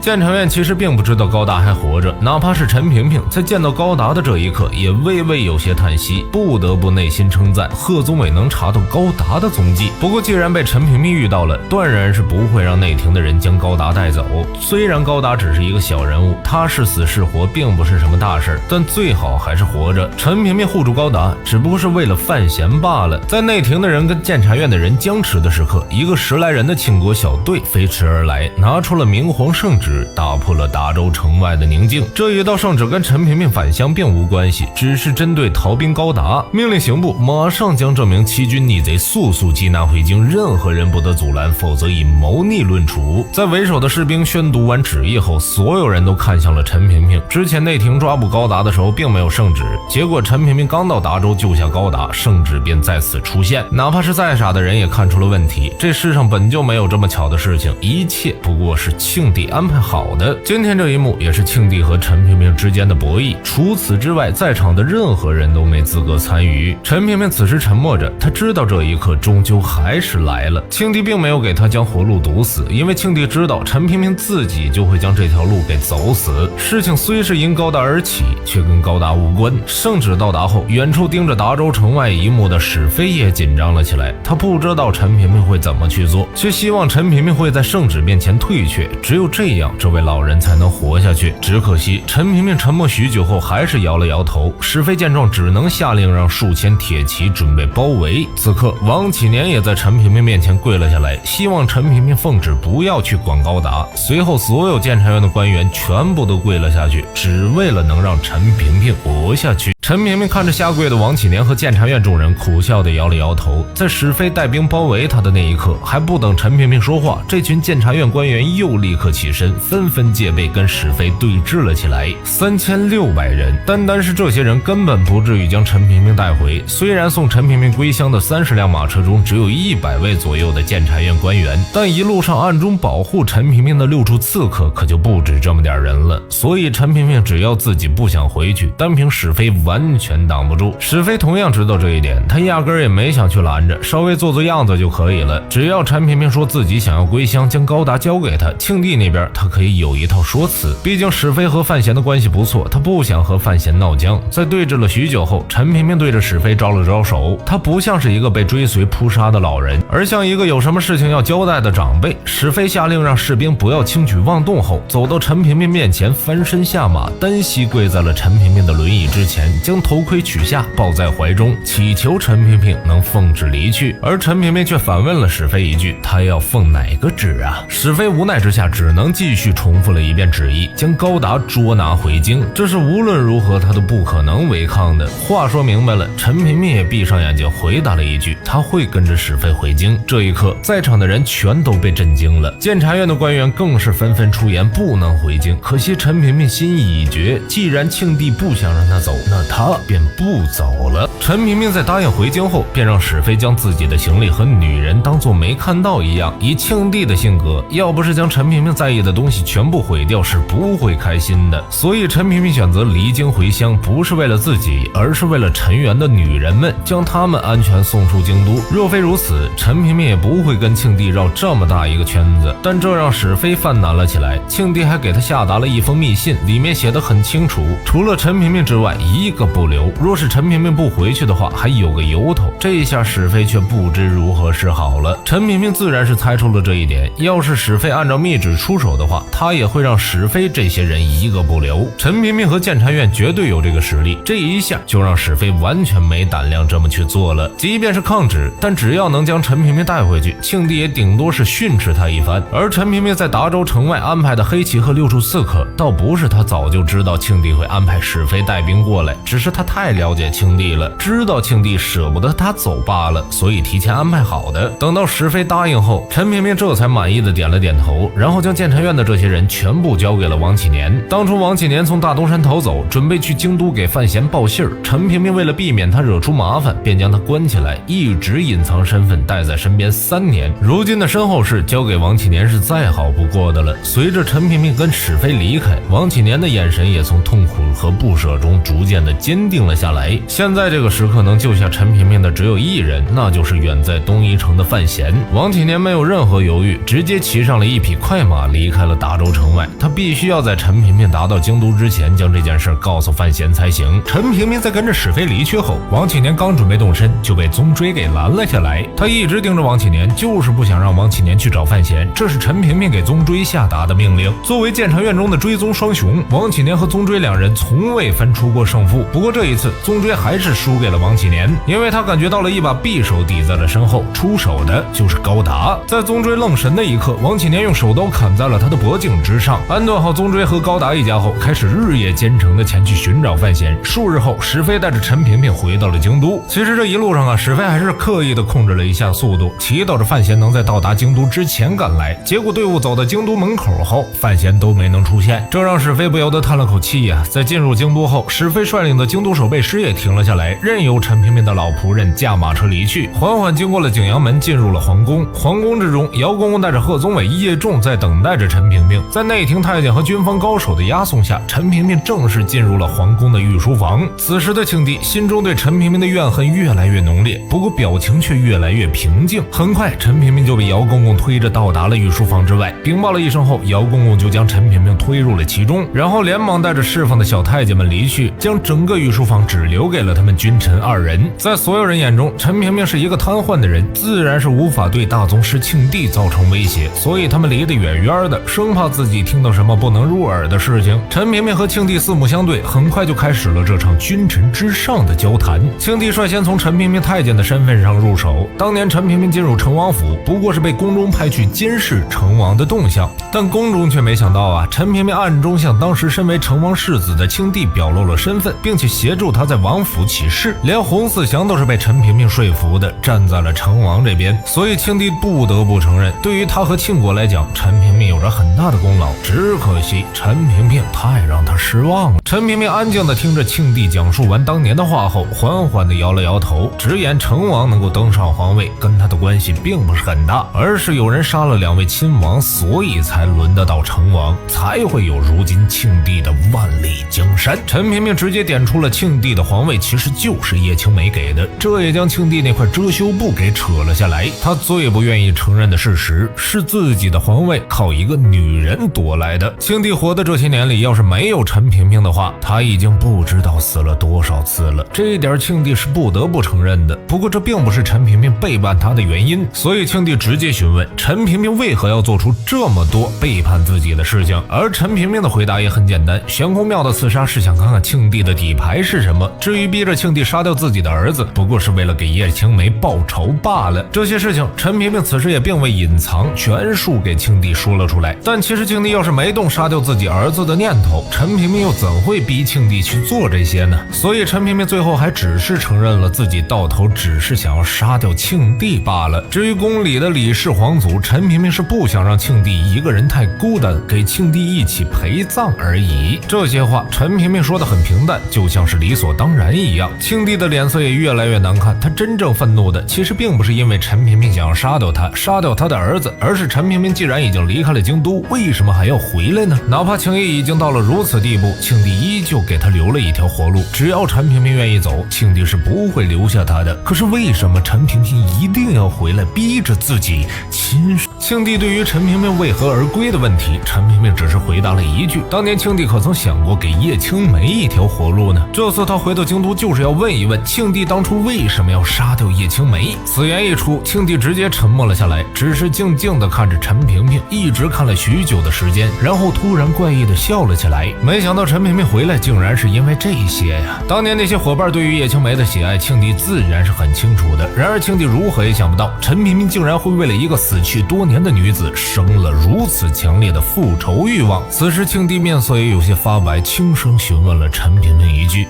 监察院其实并不知道高达还活着，哪怕是陈萍萍在见到高达的这一刻也微微有些叹息，不得不内心称赞贺宗伟能查到高达的踪迹。不过既然被陈萍萍遇到了，断然是不会让内廷的人将高达带走。虽然高达只是一个小人物，他是死是活并不是什么大事，但最好还是活着。陈萍萍护住高达只不过是为了范闲罢了。在内廷的人跟监察院的人僵持的时刻，一个10来人的庆国小队飞驰而来，拿出了明皇圣旨，打破了达州城外的宁静。这一道圣旨跟陈萍萍返乡并无关系，只是针对逃兵高达，命令刑部马上将这名欺君逆贼速缉拿回京，任何人不得阻拦，否则以谋逆论处。在为首的士兵宣读完旨意后，所有人都看向了陈萍萍。之前内廷抓捕高达的时候并没有圣旨，结果陈萍萍刚到达州救下高达，圣旨便在此出现。哪怕是再傻的人也看出了问题，这世上本就没有这么巧的事情，一切不过是庆帝安排好的。今天这一幕也是庆帝和陈萍萍之间的博弈，除此之外，在场的任何人都没资格参与。陈萍萍此时沉默着，他知道这一刻终究还是来了。庆帝并没有给他将活路堵死，因为庆帝知道陈萍萍自己就会将这条路给走死。事情虽是因高达而起，却跟高达无关。圣旨到达后，远处盯着达州城外一幕的史飞也紧张了起来。他不知道陈萍萍会怎么去做，却希望陈萍萍会在圣旨面前退却，只有这样这位老人才能活下去。只可惜陈萍萍沉默许久后还是摇了摇头。史飞见状只能下令让数千铁骑准备包围。此刻王启年也在陈萍萍面前跪了下来，希望陈萍萍奉旨不要去管高达。随后所有监察院的官员全部都跪了下去，只为了能让陈萍萍活下去。陈萍萍看着下跪的王启年和监察院众人，苦笑地摇了摇头。在史飞带兵包围他的那一刻，还不等陈萍萍说话，这群监察院官员又立刻起身，纷纷戒备跟史飞对峙了起来。3600人，单是这些人根本不至于将陈萍萍带回。虽然送陈萍萍归乡的30辆马车中只有100位左右的监察院官员，但一路上暗中保护陈萍萍的6处刺客可就不止这么点人了。所以陈萍萍只要自己不想回去，单凭史飞完全挡不住。史飞同样知道这一点，他压根儿也没想去拦着，稍微做样子就可以了。只要陈萍萍说自己想要归乡，将高达交给他，庆帝那边他可以有一套说辞。毕竟史飞和范闲的关系不错，他不想和范闲闹僵。在对峙了许久后，陈萍萍对着史飞招了招手，他不像是一个被追随扑杀的老人，而像一个有什么事情要交代的长辈。史飞下令让士兵不要轻举妄动后，走到陈萍萍面前，翻身下马，单膝跪在了陈萍萍的轮椅之前，将头盔取下，抱在怀中，祈求陈萍萍能奉旨离去。而陈萍萍却反问了史飞一句：“他要奉哪个旨啊？”史飞无奈之下只能继续重复了一遍旨意，将高达捉拿回京。这是无论如何他都不可能违抗的。话说明白了，陈萍萍也闭上眼睛回答了一句：“他会跟着史飞回京。”这一刻，在场的人全都被震惊了。监察院的官员更是纷纷出言不能回京。可惜陈萍萍心意已决，既然庆帝不想让他走，那他便不走了。陈萍萍在答应回京后，便让史飞将自己的行李和女人当作没看到一样。以庆帝的性格，要不是将陈萍萍在意的东西全部毁掉，是不会开心的。所以陈萍萍选择离京回乡，不是为了自己，而是为了陈元的女人们，将他们安全送出京都。若非如此，陈萍萍也不会跟庆帝绕这么大一个圈子。但这让史飞犯难了起来。庆帝还给他下达了一封密信，里面写得很清楚，除了陈萍萍之外一个不留。若是陈萍萍不回去的话，还有个由头。这一下史飞却不知如何是好了。陈萍萍自然是猜出了这一点，要是史飞按照密旨出手的话，他也会让史飞这些人一个不留。陈萍萍和监察院绝对有这个实力，这一下就让史飞完全没胆量这么去做了。即便是抗旨，但只要能将陈萍萍带回去，庆帝也顶多是训斥他一番。而陈萍萍在达州城外安排的黑骑和6处刺客，倒不是他早就知道庆帝会安排史飞带兵过来，只是他太了解庆帝了，知道庆帝舍不得他走罢了，所以提前安排好的。等到史飞答应后，陈萍萍这才满意的点了点头，然后将监察院的这些人全部交给了王启年。当初王启年从大东山逃走，准备去京都给范闲报信儿，陈萍萍为了避免他惹出麻烦，便将他关起来，一直隐藏身份，带在身边3年。如今的身后事交给王启年是再好不过的了。随着陈萍萍跟史飞离开，王启年的眼神也从痛苦和不舍中逐渐的坚定了下来。现在这个时刻能救下陈萍萍的只有一人，那就是远在东夷城的范闲。王启年没有任何犹豫，直接骑上了一匹快马，离开了达州城外。他必须要在陈萍萍达到京都之前，将这件事告诉范闲才行。陈萍萍在跟着史飞离去后，王启年刚准备动身，就被宗追给拦了下来。他一直盯着王启年，就是不想让王启年去找范闲，这是陈萍萍给宗追下达的命令。作为监察院中的追踪双雄，王启年和宗追两人从未分出过胜负。不过这一次，宗追还是输给了王启年，因为他感觉到了一把匕首抵在了身后，出手的就是高达。在宗追愣神的一刻，王启年用手刀砍在了他的脖颈之上。安顿好宗追和高达一家后，开始日夜兼程的前去寻找范闲。数日后，史飞带着陈萍萍回到了京都。其实这一路上啊，史飞还是刻意的控制了一下速度，祈祷着范闲能在到达京都之前赶来。结果队伍走到京都门口后，范闲都没能出现，这让史飞不由得叹了口气呀。在进入京都后，史飞率领的京都守备师也停了下来，任由陈萍萍的老仆人驾马车离去，缓缓经过了景阳门，进入了皇宫。皇宫之中，姚公公带着贺宗纬、叶仲在等待着陈萍萍。在内廷太监和军方高手的押送下，陈萍萍正式进入了皇宫的御书房。此时的庆帝心中对陈萍萍的怨恨越来越浓烈，不过表情却越来越平静。很快，陈萍萍就被姚公公推着到达了御书房之外，禀报了一声后，姚公公就将陈萍萍推入了其中，然后连忙带着释放的小太监们离去，将整个御书房只留给了他们君臣二人。在所有人眼中，陈萍萍是一个瘫痪的人，自然是无法对大宗师庆帝造成威胁，所以他们离得远远的，生怕自己听到什么不能入耳的事情。陈萍萍和庆帝四目相对，很快就开始了这场君臣之上的交谈。庆帝率先从陈萍萍太监的身份上入手。当年陈萍萍进入成王府，不过是被宫中派去监视成王的动向，但宫中却没想到啊，陈萍萍暗中向当时身为成王世子的庆帝表露了身份，并且协助他在王府起事。连洪四祥都是被陈萍萍说服的，站在了成王这边。所以庆帝不得不承认，对于他和庆国来讲，陈萍萍有着很大的功劳，只可惜陈萍萍太让他失望了。陈萍萍安静地听着庆帝讲述完当年的话后，缓缓地摇了摇头，直言成王能够登上皇位跟他的关系并不是很大，而是有人杀了2位亲王，所以才轮得到成王，才会有如今庆帝的万里江山。陈萍萍直接点出了庆帝的皇位其实就是叶青梅给的，这也将庆帝那块遮羞布给扯了下来。他最不愿意承认的事实是自己的皇位靠一个女人夺来的。庆帝活的这些年里，要是没有陈萍萍的话，他已经不知道死了多少次了，这一点庆帝是不得不承认的。不过这并不是陈萍萍背叛他的原因，所以庆帝直接询问陈萍萍为何要做出这么多背叛自己的事情。而陈萍萍的回答也很简单，悬空庙的刺杀是想看看庆帝的底牌是什么，至于逼着庆帝杀掉自己的儿子，不过是为了给叶青梅报仇罢了。这些事情陈萍萍此时也并未隐藏，全数给庆帝说了出来。但其实庆帝要是没动杀掉自己儿子的念头，陈萍萍又怎会逼庆帝去做这些呢？所以陈萍萍最后还只是承认了自己到头只是想要杀掉庆帝罢了。至于宫里的李氏皇族，陈萍萍是不想让庆帝一个人太孤单，给庆帝一起陪葬而已。这些话陈萍萍说得很平淡，就像是理所当然一样。庆帝的脸色也越来越难看，他真正愤怒的其实并不是因为陈萍萍想要杀掉他，杀掉他的儿子，而是陈萍萍既然已经离开了京都，为什么还要回来呢？哪怕情谊已经到了如此地步，庆帝依旧给他留了一条活路，只要陈萍萍愿意走，庆帝是不会留下他的。可是为什么陈萍萍一定要回来，逼着自己亲生？庆帝对于陈萍萍为何而归的问题，陈萍萍只是回答了一句：当年庆帝可曾想过给叶青梅一条活路呢？这次他回到京都就是要问一问庆帝当初为什么要杀掉叶青梅。此言一出，庆帝直接沉默了下来，只是静静地看着陈萍萍，一直看了许久的时间，然后突然怪异地笑了起来。没想到陈萍萍回来竟然是因为这些呀！当年那些伙伴对于叶青梅的喜爱，庆帝自然是很清楚的。然而庆帝如何也想不到，陈萍萍竟然会为了一个死去多年的女子生了如此强烈的复仇欲望。此时庆帝面色也有些发白，轻声询问了陈萍萍一句：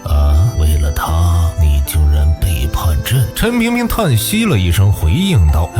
为了他，你竟然背叛朕？陈萍萍叹息了一声，回应道：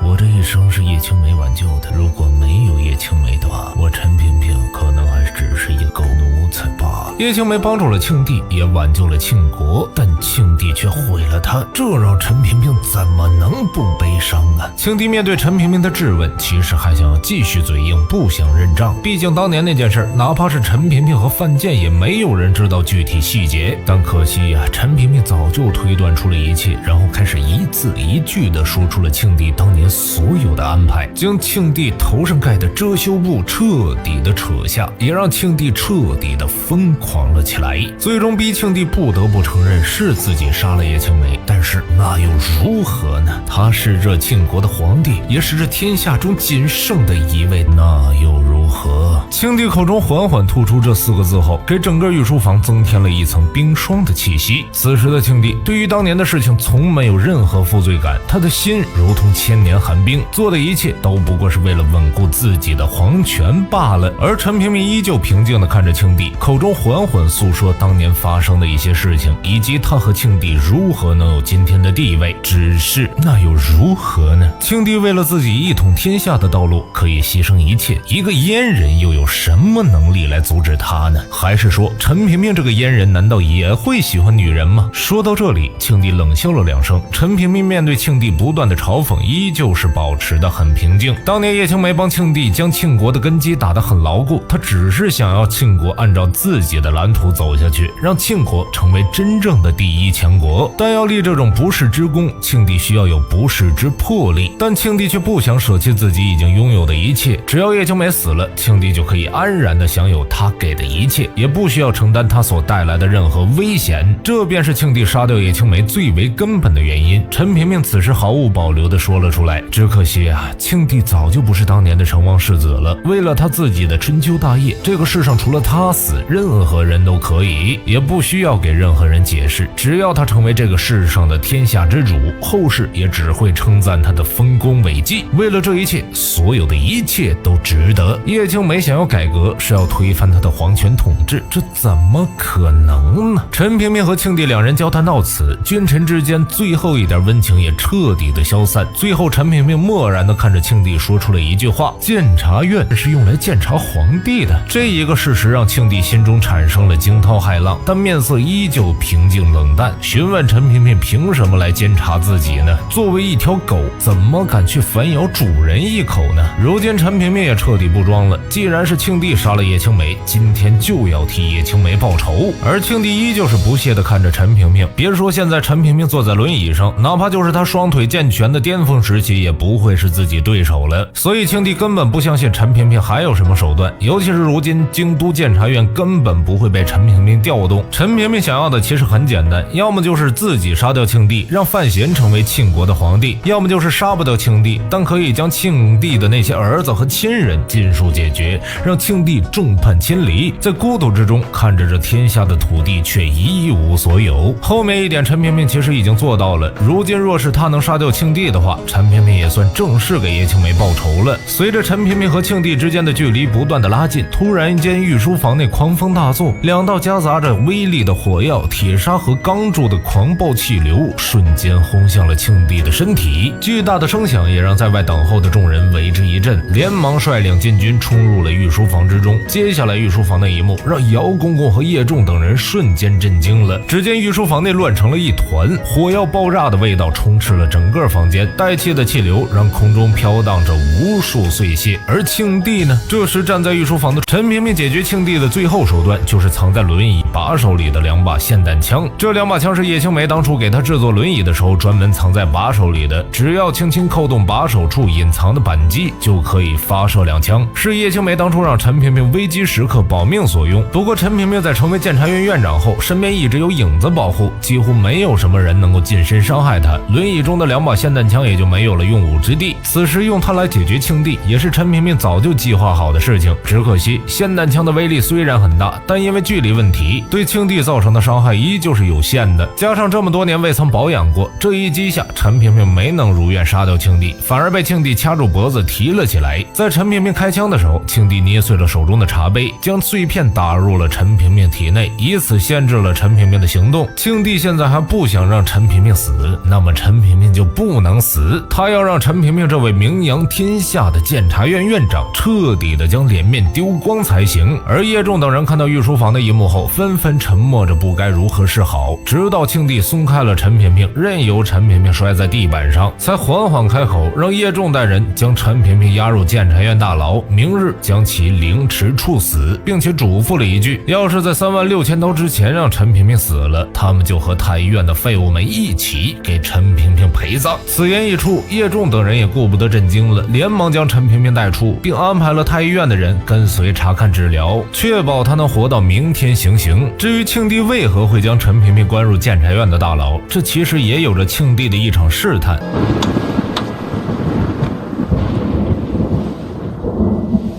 我这一生是叶青梅挽救的，如果没有叶青梅的话，我陈萍萍可能还只是一个狗奴才罢了。叶青梅帮助了庆帝，也挽救了庆国，但庆帝却毁了他，这让陈萍萍怎么能不悲伤啊？庆帝面对陈萍萍的质问，其实还想要继续嘴硬，不想认账。毕竟当年那件事，哪怕是陈萍萍和范建，也没有人知道具体细节。但可惜呀，陈萍萍早就推断出了一切，然后开始一字一句地说出了庆帝当年所有的安排，将庆帝头上盖的遮羞布彻底的扯下，也让庆帝彻底的疯狂了起来，最终逼庆帝不得不承认是自己杀了叶青梅。但是那又如何呢？他是这庆国的皇帝，也是这天下中仅剩的一位，那又如何？庆帝口中缓缓吐出这4个字后，给整个御书房增添了一层冰霜的气息。此时的庆帝对于当年的事情从没有任何负罪感，他的心如同千年寒冰，做的一切都不过是为了稳固自己的皇权罢了。而陈萍萍依旧平静地看着庆帝，口中缓缓诉说当年发生的一些事情，以及他和庆帝如何能有今天的地位。只是那又如何呢？庆帝为了自己一统天下的道路可以牺牲一切，一个阉人又有什么能力来阻止他呢？还是说陈萍萍这个阉人难道也会喜欢女人吗？说到这里，庆帝冷笑了2声。陈萍萍面对庆帝不断的嘲讽，依旧是保持得很平静。当年叶青梅帮庆帝将庆国的根基打得很牢固，他只是想要庆国按照自己的蓝图走下去，让庆国成为真正的第一强国。但要立这种不世之功，庆帝需要有不世之魄力。但庆帝却不想舍弃自己已经拥有的一切，只要叶青梅死了，庆帝就可以安然地享有他给的一切，也不需要承担他所带来的任何危险。这便是庆帝杀掉叶青梅最为根本的原因。陈萍萍此时毫无保留地说了出来。只可惜啊，庆帝早就不是当年的成王世子了。为了他自己的春秋大业，这个世上除了他死，任何人都可以，也不需要给任何人解释。只要他成为这个世上的天下之主，后世也只会称赞他的丰功伟绩。为了这一切，所有的一切都值得。叶青梅想要改革，是要推翻他的皇权统治，这怎么可能呢？陈萍萍和庆帝两人交谈到此，君臣之间最后一点温情也彻底的消散。最后陈萍萍漠然地看着庆帝，说出了一句话：监察院是用来监察皇帝的。这一个事实让庆帝心中产生了惊涛骇浪，但面色依旧平静冷淡，询问陈萍萍凭什么来监察自己呢？作为一条狗，怎么敢去反咬主人一口呢？如今陈萍萍也彻底不装了，既然是庆帝杀了叶青梅，今天就要替叶青梅报仇。而庆帝依旧是不屑地看着陈萍萍，别说现在陈萍萍坐在轮椅上，哪怕就是他双腿健全的巅峰时期，也不会是自己对手了。所以庆帝根本不相信陈萍萍还有什么手段，尤其是如今京都监察院根本不会被陈萍萍调动。陈萍萍想要的其实很简单，要么就是自己杀掉庆帝，让范闲成为庆国的皇帝，要么就是杀不掉庆帝，但可以将庆帝的那些儿子和亲人尽数解决，让庆帝众叛亲离，在孤独之中看着这天下的土地却一无所有。后面一点陈萍萍其实已经做到了，如今若是他能杀掉庆帝的话，陈萍萍也算正式给叶青梅报仇了。随着陈萍萍和庆帝之间的距离不断的拉近，突然间御书房内狂风大作，两道夹杂着威力的火药、铁砂和钢柱的狂暴气流瞬间轰向了庆帝的身体，巨大的声响也让在外等候的众人为之一振，连忙率领禁军冲入了御书房之中。接下来御书房的一幕让姚公公和叶仲等人瞬间震惊了，只见御书房内乱成了一团，火药爆炸的味道充斥了整个房间，带气的气流让空中飘荡着无数碎屑。而庆帝呢，这时站在御书房的陈萍萍解决庆帝的最后手段就是藏在轮椅把手里的2把霰弹枪。这2把枪是叶青梅当初给他制作轮椅的时候专门藏在把手里的，只要轻轻扣动把手处隐藏的扳机就可以发射2枪，是叶青梅当初让陈萍萍危机时刻保命所用。不过陈萍萍在成为监察院院长后，身边一直有影子保护，几乎没有什么人能够近身伤害她，轮椅中的2把霰弹枪也就没有了用武之地。此时用它来解决庆帝也是陈萍萍早就计划好的事情，只可惜霰弹枪的威力虽然很大，但因为距离问题，对庆帝造成的伤害依旧是有限的，加上这么多年未曾保养过，这一击下陈萍萍没能如愿杀掉庆帝，反而被庆帝掐住脖子提了起来。在陈萍萍开枪的时候，庆帝捏碎了手中的茶杯，将碎片打入了陈萍萍体内，以此限制了陈萍萍的行动。庆帝现在还不想让陈萍萍死，那么陈萍萍就不能死，他要让陈萍萍这位名扬天下的监察院院长彻底的将脸面丢光才行。而叶仲等人看到御书房的一幕后，纷纷沉默着不该如何是好，直到庆帝松开了陈萍萍，任由陈萍萍摔在地板上，才缓缓开口，让叶仲带人将陈萍萍押入监察院大牢，明日将其凌迟处死，并且嘱咐了一句，要是在36000刀之前让陈萍萍死了，他们就和太医院的废物们一起给陈萍萍陪葬。此言一出，叶仲等人也顾不得震惊了，连忙将陈萍萍带出，并安排了太医院的人跟随查看治疗，确保他能活到明天行刑。至于庆帝为何会将陈萍萍关入监察院的大牢，这其实也有着庆帝的一场试探。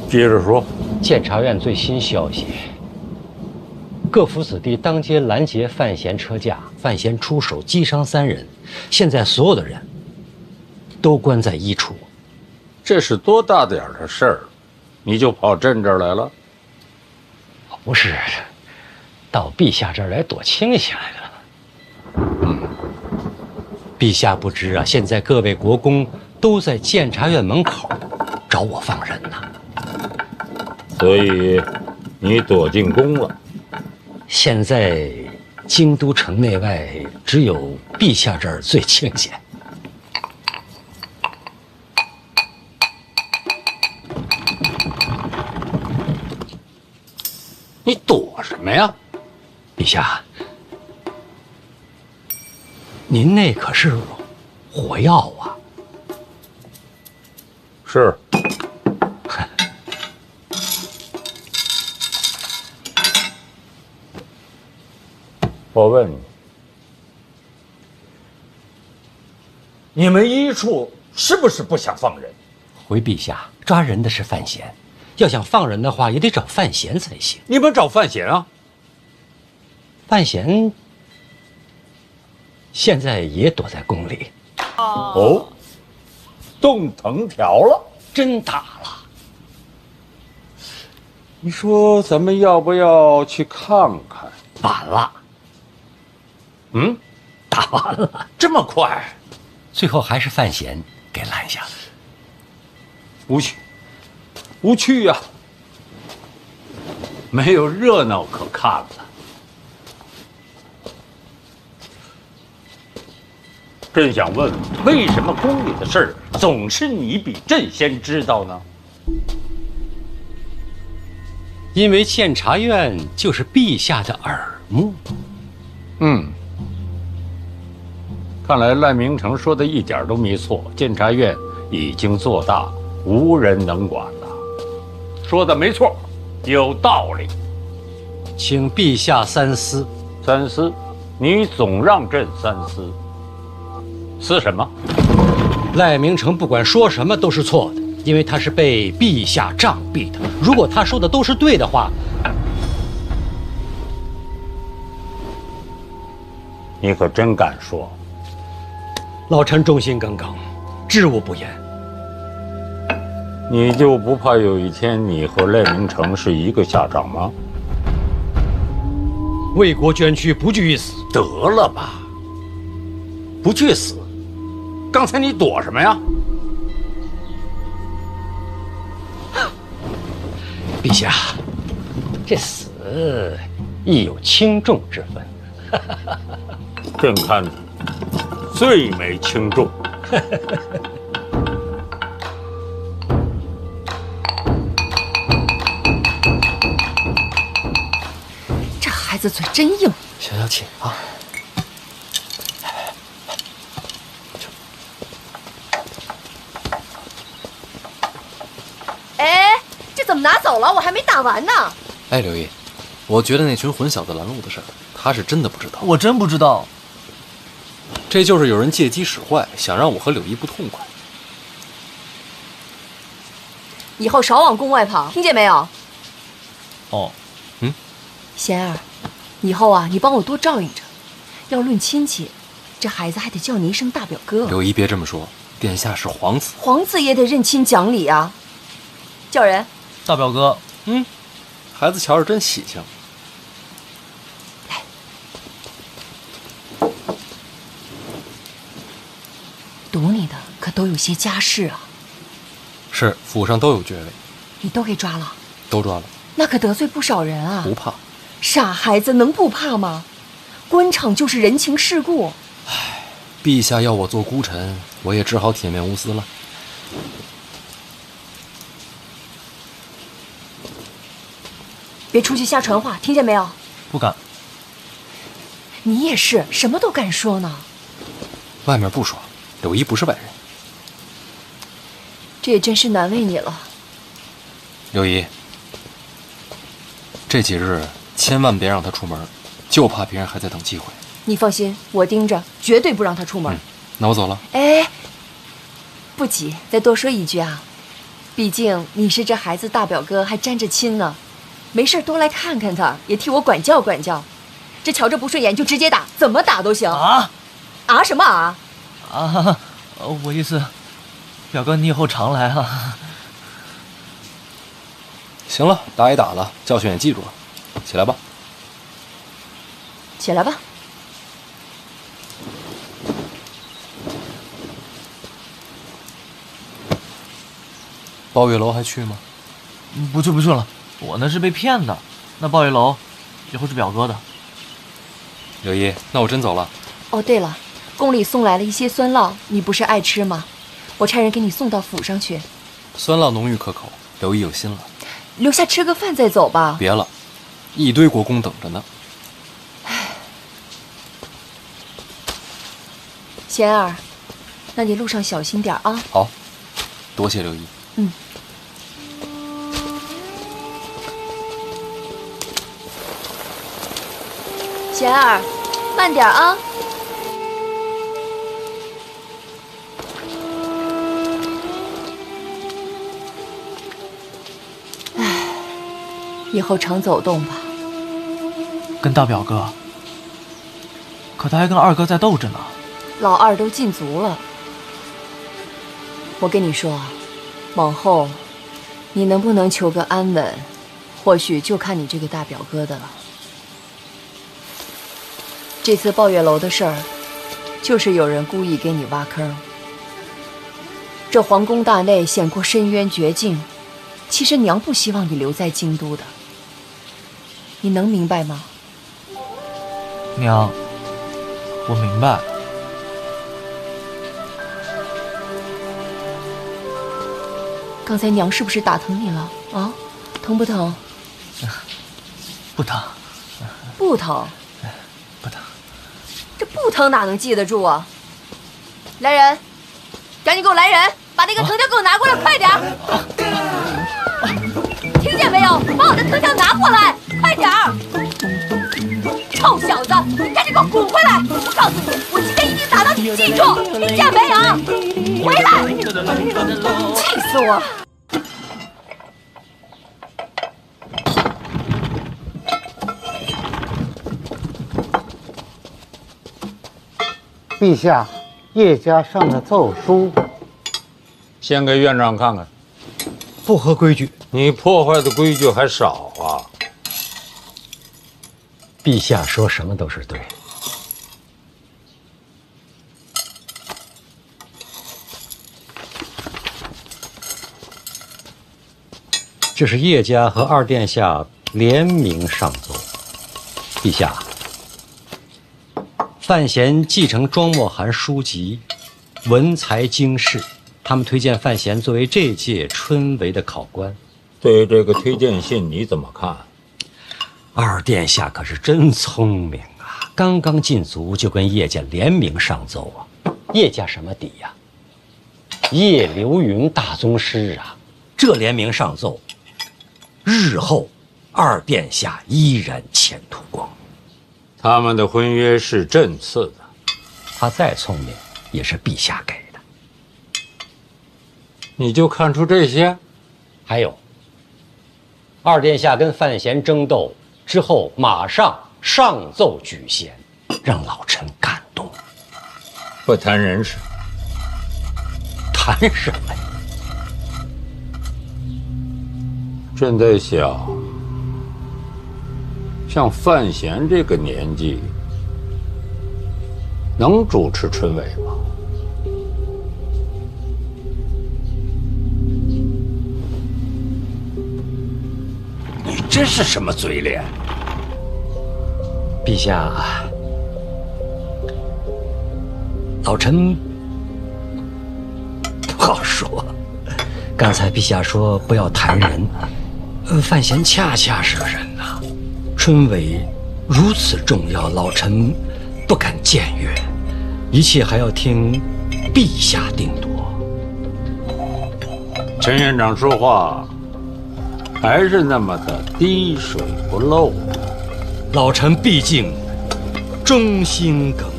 接着说，监察院最新消息，各府子弟当街拦截范闲车驾，范闲出手击伤3人，现在所有的人都关在一处。这是多大点的事儿，你就跑朕这儿来了？不是，到陛下这儿来躲清闲来了。陛下不知啊，现在各位国公都在监察院门口找我放人呢。所以你躲进宫了。现在京都城内外只有陛下这儿最清闲。你躲什么呀？陛下，您那可是火药啊！是。我问你，你们医处是不是不想放人？回陛下，抓人的是范闲，要想放人的话，也得找范闲才行。你们找范闲啊？范闲现在也躲在宫里。哦，动藤条了，真打了。你说咱们要不要去看看？晚了。打完了，这么快？最后还是范闲给拦下了。无趣，无趣呀，没有热闹可看了。朕想问，为什么宫里的事儿总是你比朕先知道呢？因为监察院就是陛下的耳目。看来赖明成说的一点都没错，监察院已经做大，无人能管了。说的没错，有道理。请陛下三思。三思？你总让朕三思。思什么？赖明成不管说什么都是错的，因为他是被陛下杖毙的。如果他说的都是对的话，你可真敢说。老臣忠心耿耿，知无不言。你就不怕有一天你和赖明成是一个下场吗？为国捐躯，不惧一死。得了吧，不去死。刚才你躲什么呀？陛下，这死亦有轻重之分。朕看最没轻重。这孩子嘴真硬。小小请啊。哎，这怎么拿走了？我还没打完呢。哎，刘毅，我觉得那群混小子拦路的事儿，他是真的不知道。我真不知道。这就是有人借机使坏，想让我和柳毅不痛快。以后少往宫外跑，听见没有？哦，贤儿，以后啊，你帮我多照应着。要论亲戚，这孩子还得叫你一声大表哥。柳毅别这么说，殿下是皇子，皇子也得认亲讲理啊。叫人。大表哥，孩子瞧着真喜庆。堵你的可都有些家世啊，是，府上都有爵位，你都给抓了，都抓了，那可得罪不少人啊。不怕。傻孩子能不怕吗？官场就是人情世故。陛下要我做孤臣，我也只好铁面无私了。别出去瞎传话，听见没有？不敢。你也是，什么都敢说呢。外面不爽，柳姨不是外人。这也真是难为你了。柳姨，这几日千万别让他出门，就怕别人还在等机会。你放心，我盯着，绝对不让他出门。那我走了。哎，不急，再多说一句啊，毕竟你是这孩子大表哥，还沾着亲呢。没事多来看看他，也替我管教管教。这瞧着不顺眼就直接打，怎么打都行。啊什么啊？啊！我意思，表哥你以后常来啊。行了，打也打了，教训也记住了，起来吧。起来吧。抱月楼还去吗？不去了，我那是被骗的。那抱月楼以后是表哥的。柳姨，那我真走了。哦，对了，宫里送来了一些酸酪，你不是爱吃吗？我差人给你送到府上去。酸酪浓郁可口，柳姨有心了。留下吃个饭再走吧。别了，一堆国公等着呢。贤儿，那你路上小心点啊。好，多谢柳姨。贤儿，慢点啊。以后常走动吧。跟大表哥，可他还跟二哥在斗着呢。老二都禁足了。我跟你说，往后你能不能求个安稳，或许就看你这个大表哥的了。这次抱月楼的事儿，就是有人故意给你挖坑。这皇宫大内险过深渊绝境，其实娘不希望你留在京都的。你能明白吗？娘，我明白。刚才娘是不是打疼你了啊？疼不疼？不疼。不疼。不疼。这不疼哪能记得住啊？来人，赶紧给我来人，把那个藤条给我拿过来，快点儿！听见没有？把我的藤条拿过来，快点儿！臭小子，赶紧给我滚回来！我告诉你，我今天一定打到你，记住，听见没有？回来！气死我！陛下，叶家上的奏书，先给院长看看。不合规矩。你破坏的规矩还少啊！陛下说什么都是对。这是叶家和二殿下联名上奏。陛下，范闲继承庄墨涵书籍，文才经世，他们推荐范闲作为这届春闱的考官。对这个推荐信你怎么看？二殿下可是真聪明啊！刚刚进族就跟叶家联名上奏啊！叶家什么底呀？叶流云大宗师啊！这联名上奏，日后二殿下依然前途光明。他们的婚约是朕赐的，他再聪明也是陛下给的。你就看出这些？还有，二殿下跟范闲争斗之后，马上上奏举贤，让老臣感动。不谈人事，谈什么呀？朕在想，像范闲这个年纪，能主持春闱吗？你这是什么嘴脸？陛下，老臣不好说。刚才陛下说不要谈人，范闲恰恰是个人呐。春闱如此重要，老臣不敢僭越，一切还要听陛下定夺。陈院长说话还是那么的滴水不漏。老臣毕竟忠心耿耿。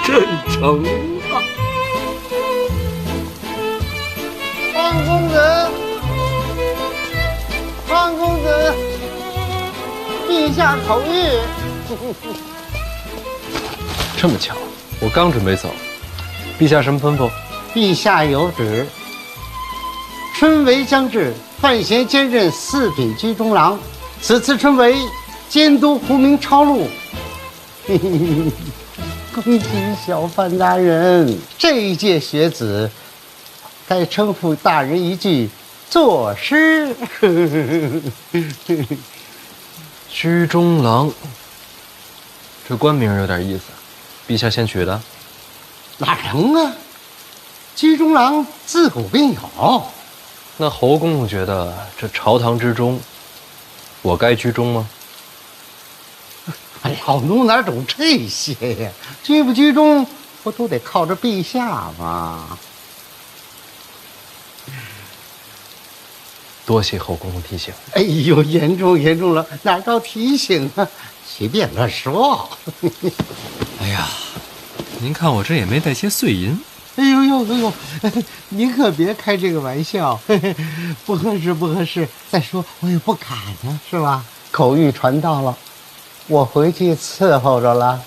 真诚啊！황公子，황公子，陛下口谕。这么巧，我刚准备走，陛下什么吩咐？陛下有旨，春闱将至，范闲兼任四品居中郎。此次春闱监督胡明抄录。恭喜小范大人，这一届学子该称呼大人一句作诗。居中郎，这官名有点意思，陛下先取的？哪能啊？居中郎自古便有。那侯公公觉得这朝堂之中，我该居中吗？老奴哪懂这些呀？居不居中，不都得靠着陛下吗？多谢侯公公提醒。哎呦，严重了，哪招提醒啊？随便乱说。哎呀，您看我这也没带些碎银。哎呦，您可别开这个玩笑，不合适。再说我也不敢呢，是吧？口谕传到了，我回去伺候着了。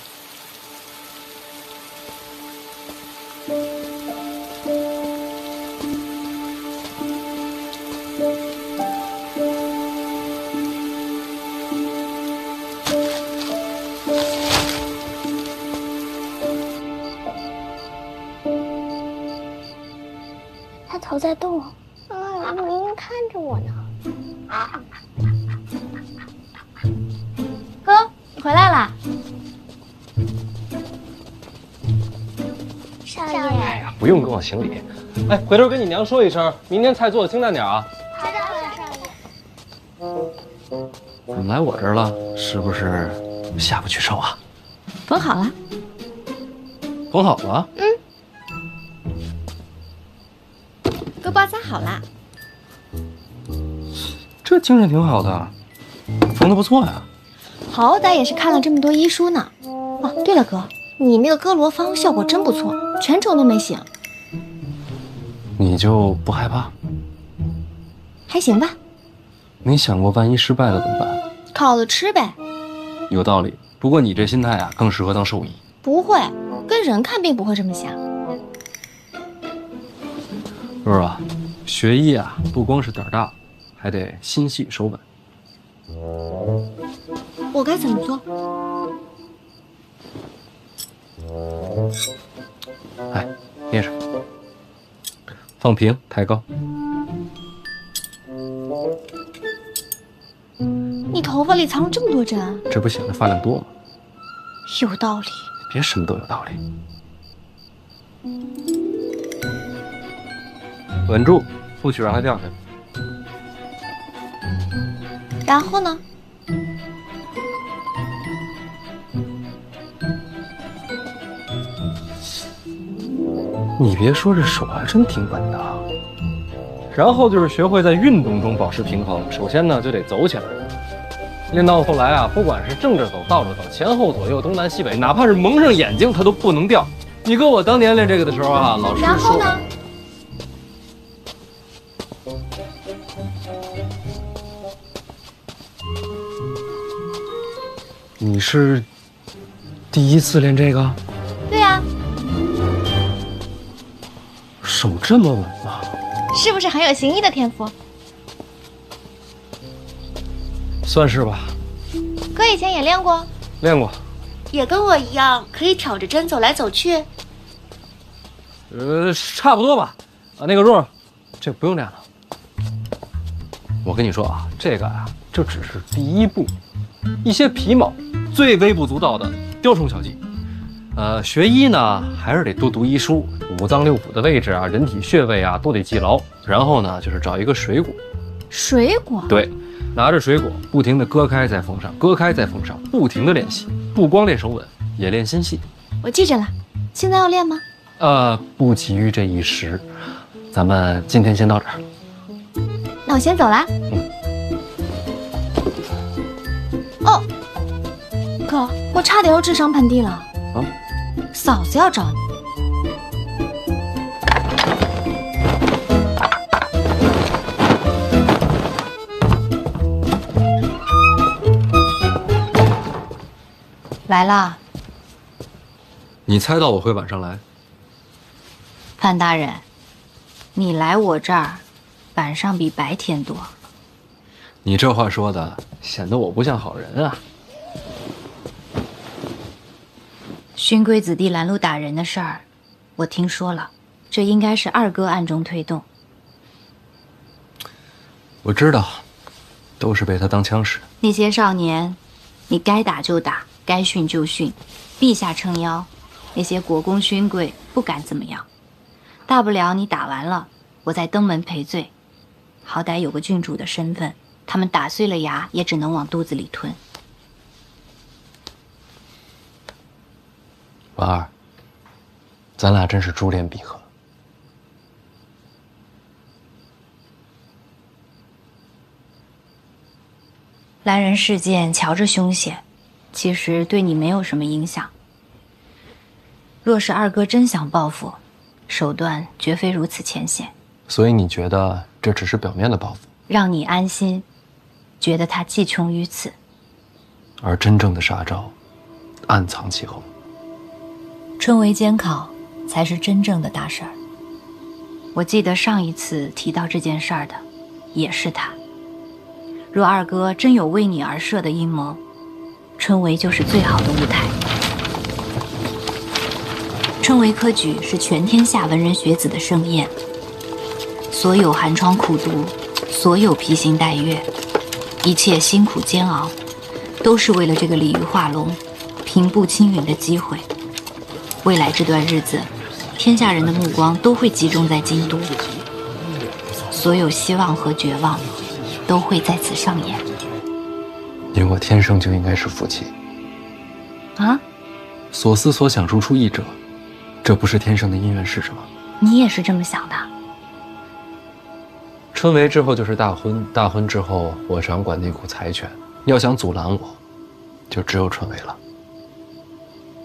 他头在动，明明看着我呢。哥，你回来啦？少爷，哎呀，不用跟我行礼。哎，回头跟你娘说一声，明天菜做的清淡点啊。好的，少爷。怎么来我这儿了？是不是下不去手啊？缝好了。缝好了？都包扎好啦。这精神挺好的，缝得不错呀。好歹也是看了这么多医书呢。哦，对了，哥，你那个歌罗方效果真不错，全程都没醒。你就不害怕？还行吧。你想过万一失败了怎么办？烤了吃呗。有道理，不过你这心态啊，更适合当兽医。不会，跟人看病不会这么想。是吧？学医啊，不光是胆大，还得心细手稳。我该怎么做？哎，捏着，放平，抬高。你头发里藏了这么多针啊？这不显得发量多吗？有道理。别什么都有道理。稳住，不许让它掉下来。然后呢？你别说，这手还真挺稳的。然后就是学会在运动中保持平衡。首先呢，就得走起来。练到后来啊，不管是正着走、倒着走、前后左右、东南西北，哪怕是蒙上眼睛，它都不能掉。你哥我当年练这个的时候啊，老师说。然后呢？你是第一次练这个？对呀，手这么稳吗？是不是很有形意的天赋？算是吧。哥以前也练过，练过。也跟我一样可以挑着针走来走去。差不多吧。啊，那个若，这不用练了。我跟你说啊，这个啊，这只是第一步，一些皮毛，最微不足道的雕虫小技。学医呢，还是得多读医书，五脏六腑的位置啊，人体穴位啊，都得记牢。然后呢，就是找一个水果。水果？对，拿着水果，不停地割开再缝上，割开再缝上，不停地练习，不光练手稳，也练心细。我记着了。现在要练吗？不急于这一时，咱们今天先到这儿。那我先走啦。哦，哥，我差点又智商盆地了。啊？嫂子要找你。来啦。你猜到我会晚上来？潘大人，你来我这儿，晚上比白天多。你这话说的，显得我不像好人啊。勋贵子弟拦路打人的事儿，我听说了，这应该是二哥暗中推动。我知道，都是被他当枪使。那些少年，你该打就打，该训就训，陛下撑腰，那些国公勋贵不敢怎么样。大不了你打完了，我再登门赔罪，好歹有个郡主的身份，他们打碎了牙也只能往肚子里吞。婉儿，咱俩真是珠联璧合。兰人事件瞧着凶险，其实对你没有什么影响。若是二哥真想报复，手段绝非如此浅显。所以你觉得这只是表面的报复，让你安心，觉得他计穷于此。而真正的杀招，暗藏其后。春闱监考才是真正的大事儿。我记得上一次提到这件事儿的，也是他。若二哥真有为你而设的阴谋，春闱就是最好的舞台。春闱科举是全天下文人学子的盛宴，所有寒窗苦读，所有披星戴月，一切辛苦煎熬，都是为了这个鲤鱼画龙、平步青云的机会。未来这段日子，天下人的目光都会集中在京都，所有希望和绝望都会在此上演。你我天生就应该是夫妻啊！所思所想如出一辙，这不是天生的姻缘是什么？你也是这么想的？春闱之后就是大婚，大婚之后我掌管那股财权，要想阻拦我，就只有春闱了。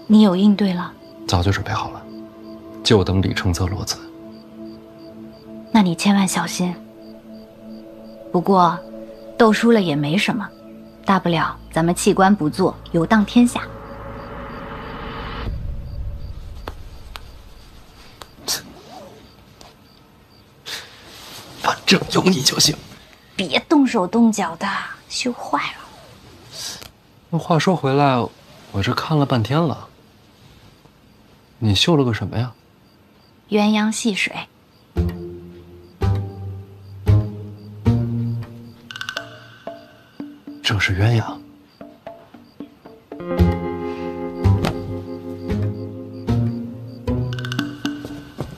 你有应对了？早就准备好了，就等李承则落子。那你千万小心。不过，斗输了也没什么，大不了咱们弃官不做，游荡天下。反正有你就行。别动手动脚的，羞坏了。那话说回来，我这看了半天了。你绣了个什么呀？鸳鸯戏水。这是鸳鸯。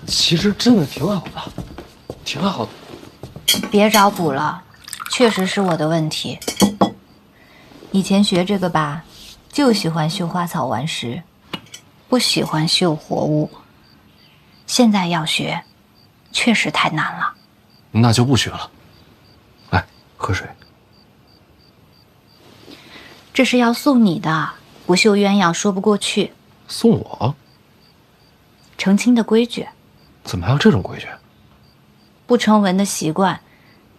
其实真的挺好的，挺好的。别找补了，确实是我的问题。以前学这个吧，就喜欢绣花草顽石，不喜欢绣活物。现在要学，确实太难了。那就不学了。来，喝水。这是要送你的，不绣鸳鸯说不过去。送我？成亲的规矩。怎么还有这种规矩？不成文的习惯，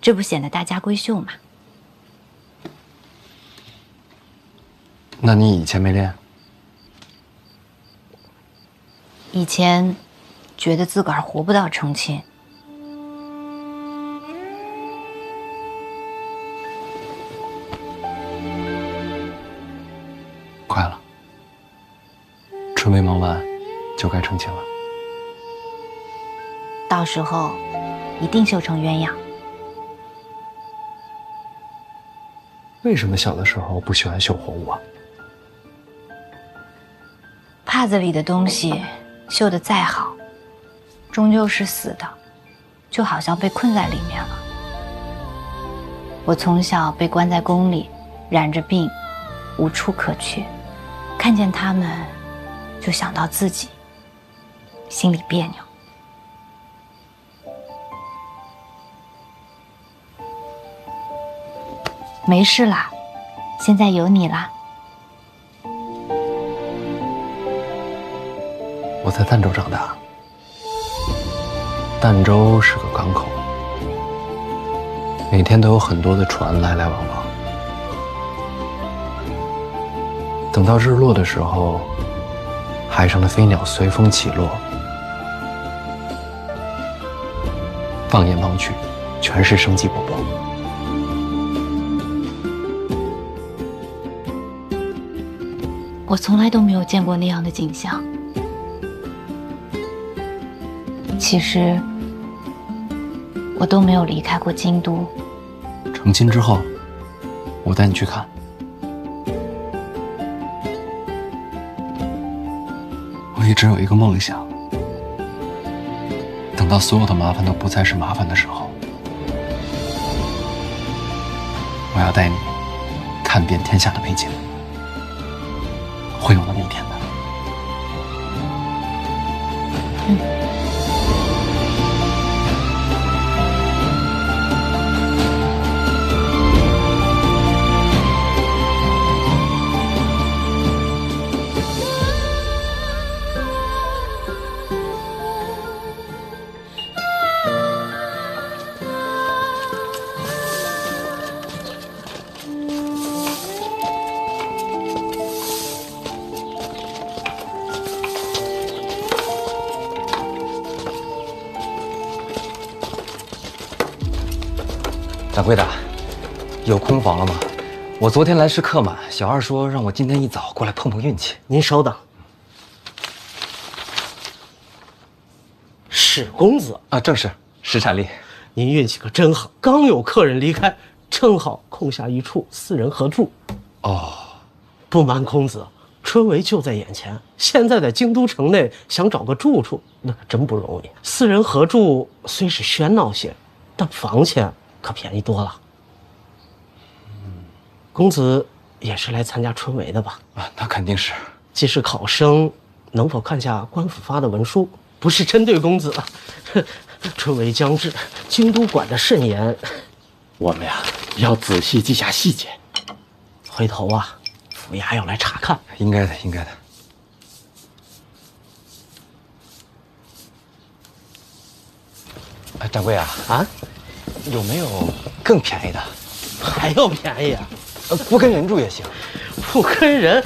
这不显得大家闺秀吗？那你以前没练？以前觉得自个儿活不到成亲。快了，春闱忙完就该成亲了。到时候一定绣成鸳鸯。为什么小的时候不喜欢绣活物啊？帕子里的东西绣得再好，终究是死的，就好像被困在里面了。我从小被关在宫里，染着病，无处可去，看见他们，就想到自己，心里别扭。没事啦，现在有你啦。我在儋州长大，儋州是个港口，每天都有很多的船来来往往。等到日落的时候，海上的飞鸟随风起落，放眼望去，全是生机勃勃。我从来都没有见过那样的景象。其实，我都没有离开过京都。成亲之后，我带你去看。我一直有一个梦想，等到所有的麻烦都不再是麻烦的时候，我要带你看遍天下的美景。会有那么一天的。掌柜的，有空房了吗？我昨天来时客满，小二说让我今天一早过来碰碰运气。您稍等。史公子啊，正是史产力。您运气可真好，刚有客人离开，正好空下一处，四人合住。哦，不瞒公子，春闱就在眼前，现在在京都城内想找个住处，那可真不容易。四人合住虽是喧闹些，但房钱可便宜多了。公子也是来参加春闱的吧？啊，那肯定是。既是考生，能否看下官府发的文书？不是针对公子，春闱将至，京都管得甚严，我们呀要仔细记下细节。回头啊，府衙要来查看。应该的，应该的。哎，掌柜啊，有没有更便宜的？还要便宜啊？不跟人住也行。不跟人，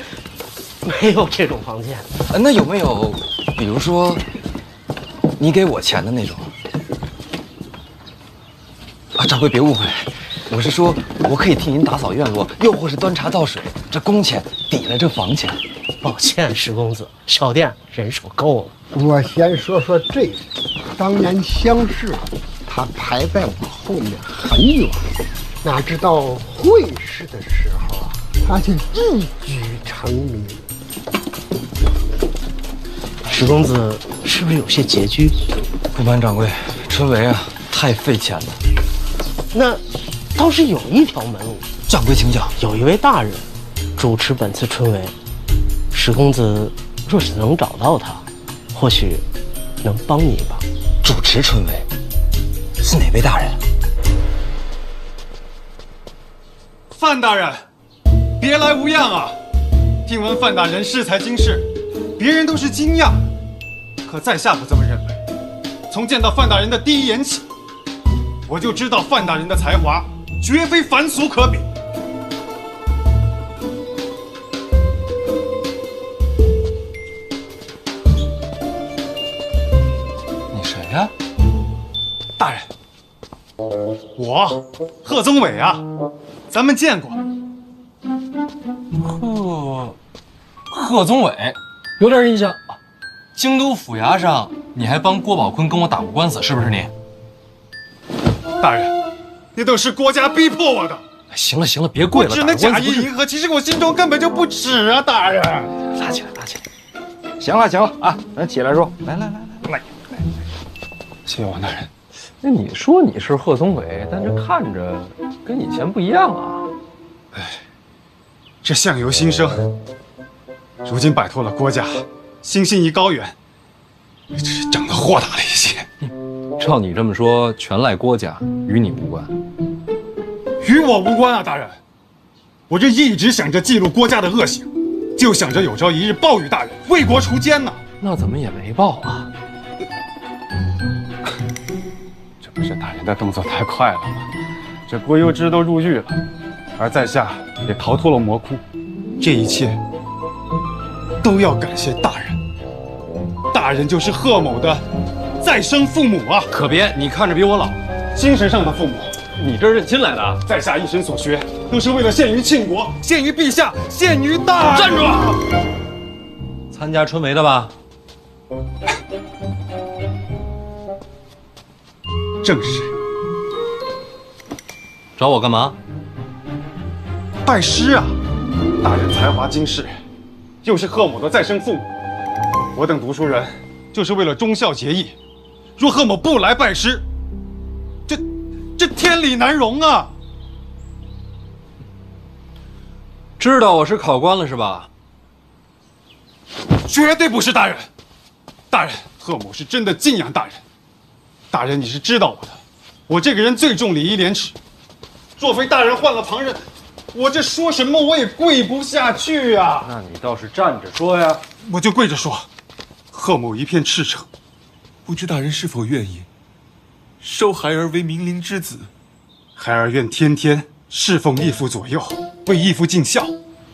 没有这种房间。那有没有，比如说，你给我钱的那种？啊，掌柜别误会，我是说，我可以替您打扫院落，又或是端茶倒水，这工钱抵了这房钱。抱歉，石公子，小店人手够了。我先说说这个，当年乡试，他排在我后面很远，哪知道会试的时候啊，他就一举成名。石公子是不是有些拮据？不瞒掌柜，春闱啊，太费钱了。那倒是有一条门路。掌柜请讲。有一位大人主持本次春闱，石公子若是能找到他，或许能帮你一把。主持春闱是哪位大人？范大人。别来无恙啊！听闻范大人适才经世，别人都是惊讶，可在下不这么认为。从见到范大人的第一眼起，我就知道范大人的才华绝非凡俗可比。你谁呀？大人，我贺宗纬啊，咱们见过。贺宗纬，有点印象。京都府衙上，你还帮郭宝坤跟我打过官司，是不是你？大人，那都是国家逼迫我的。行了行了，别跪了，我只能假意迎合，其实我心中根本就不耻啊，大人。拉起来，拉起来。行了行了啊，咱起来说，来，谢王大人。那你说你是贺宗纬，但这看着跟以前不一样啊。哎，这相由心生，如今摆脱了郭家，心性已高远，这长得豁达了一些。照你这么说，全赖郭家，与你无关。与我无关啊，大人。我这一直想着记录郭家的恶行，就想着有朝一日报与大人，为国除奸呢。那怎么也没报啊？这不是大人的动作太快了吗？这郭攸之都入狱了，而在下也逃脱了魔窟，这一切都要感谢大人。大人就是贺某的再生父母啊！可别，你看着比我老，精神上的父母。你这是认亲来的啊？在下一生所学，都是为了献于庆国，献于陛下，献于大人。站住！参加春闱的吧？正是。找我干嘛？拜师啊！大人才华经世，又是贺某的再生父母，我等读书人就是为了忠孝节义。若贺某不来拜师，这天理难容啊！知道我是考官了是吧？绝对不是大人。大人，贺某是真的敬仰大人。大人，你是知道我的，我这个人最重礼义廉耻。若非大人换了旁人，我这说什么我也跪不下去啊！那你倒是站着说呀！我就跪着说，贺某一片赤诚，不知大人是否愿意收孩儿为明灵之子？孩儿愿天天侍奉义父左右，为义父尽孝。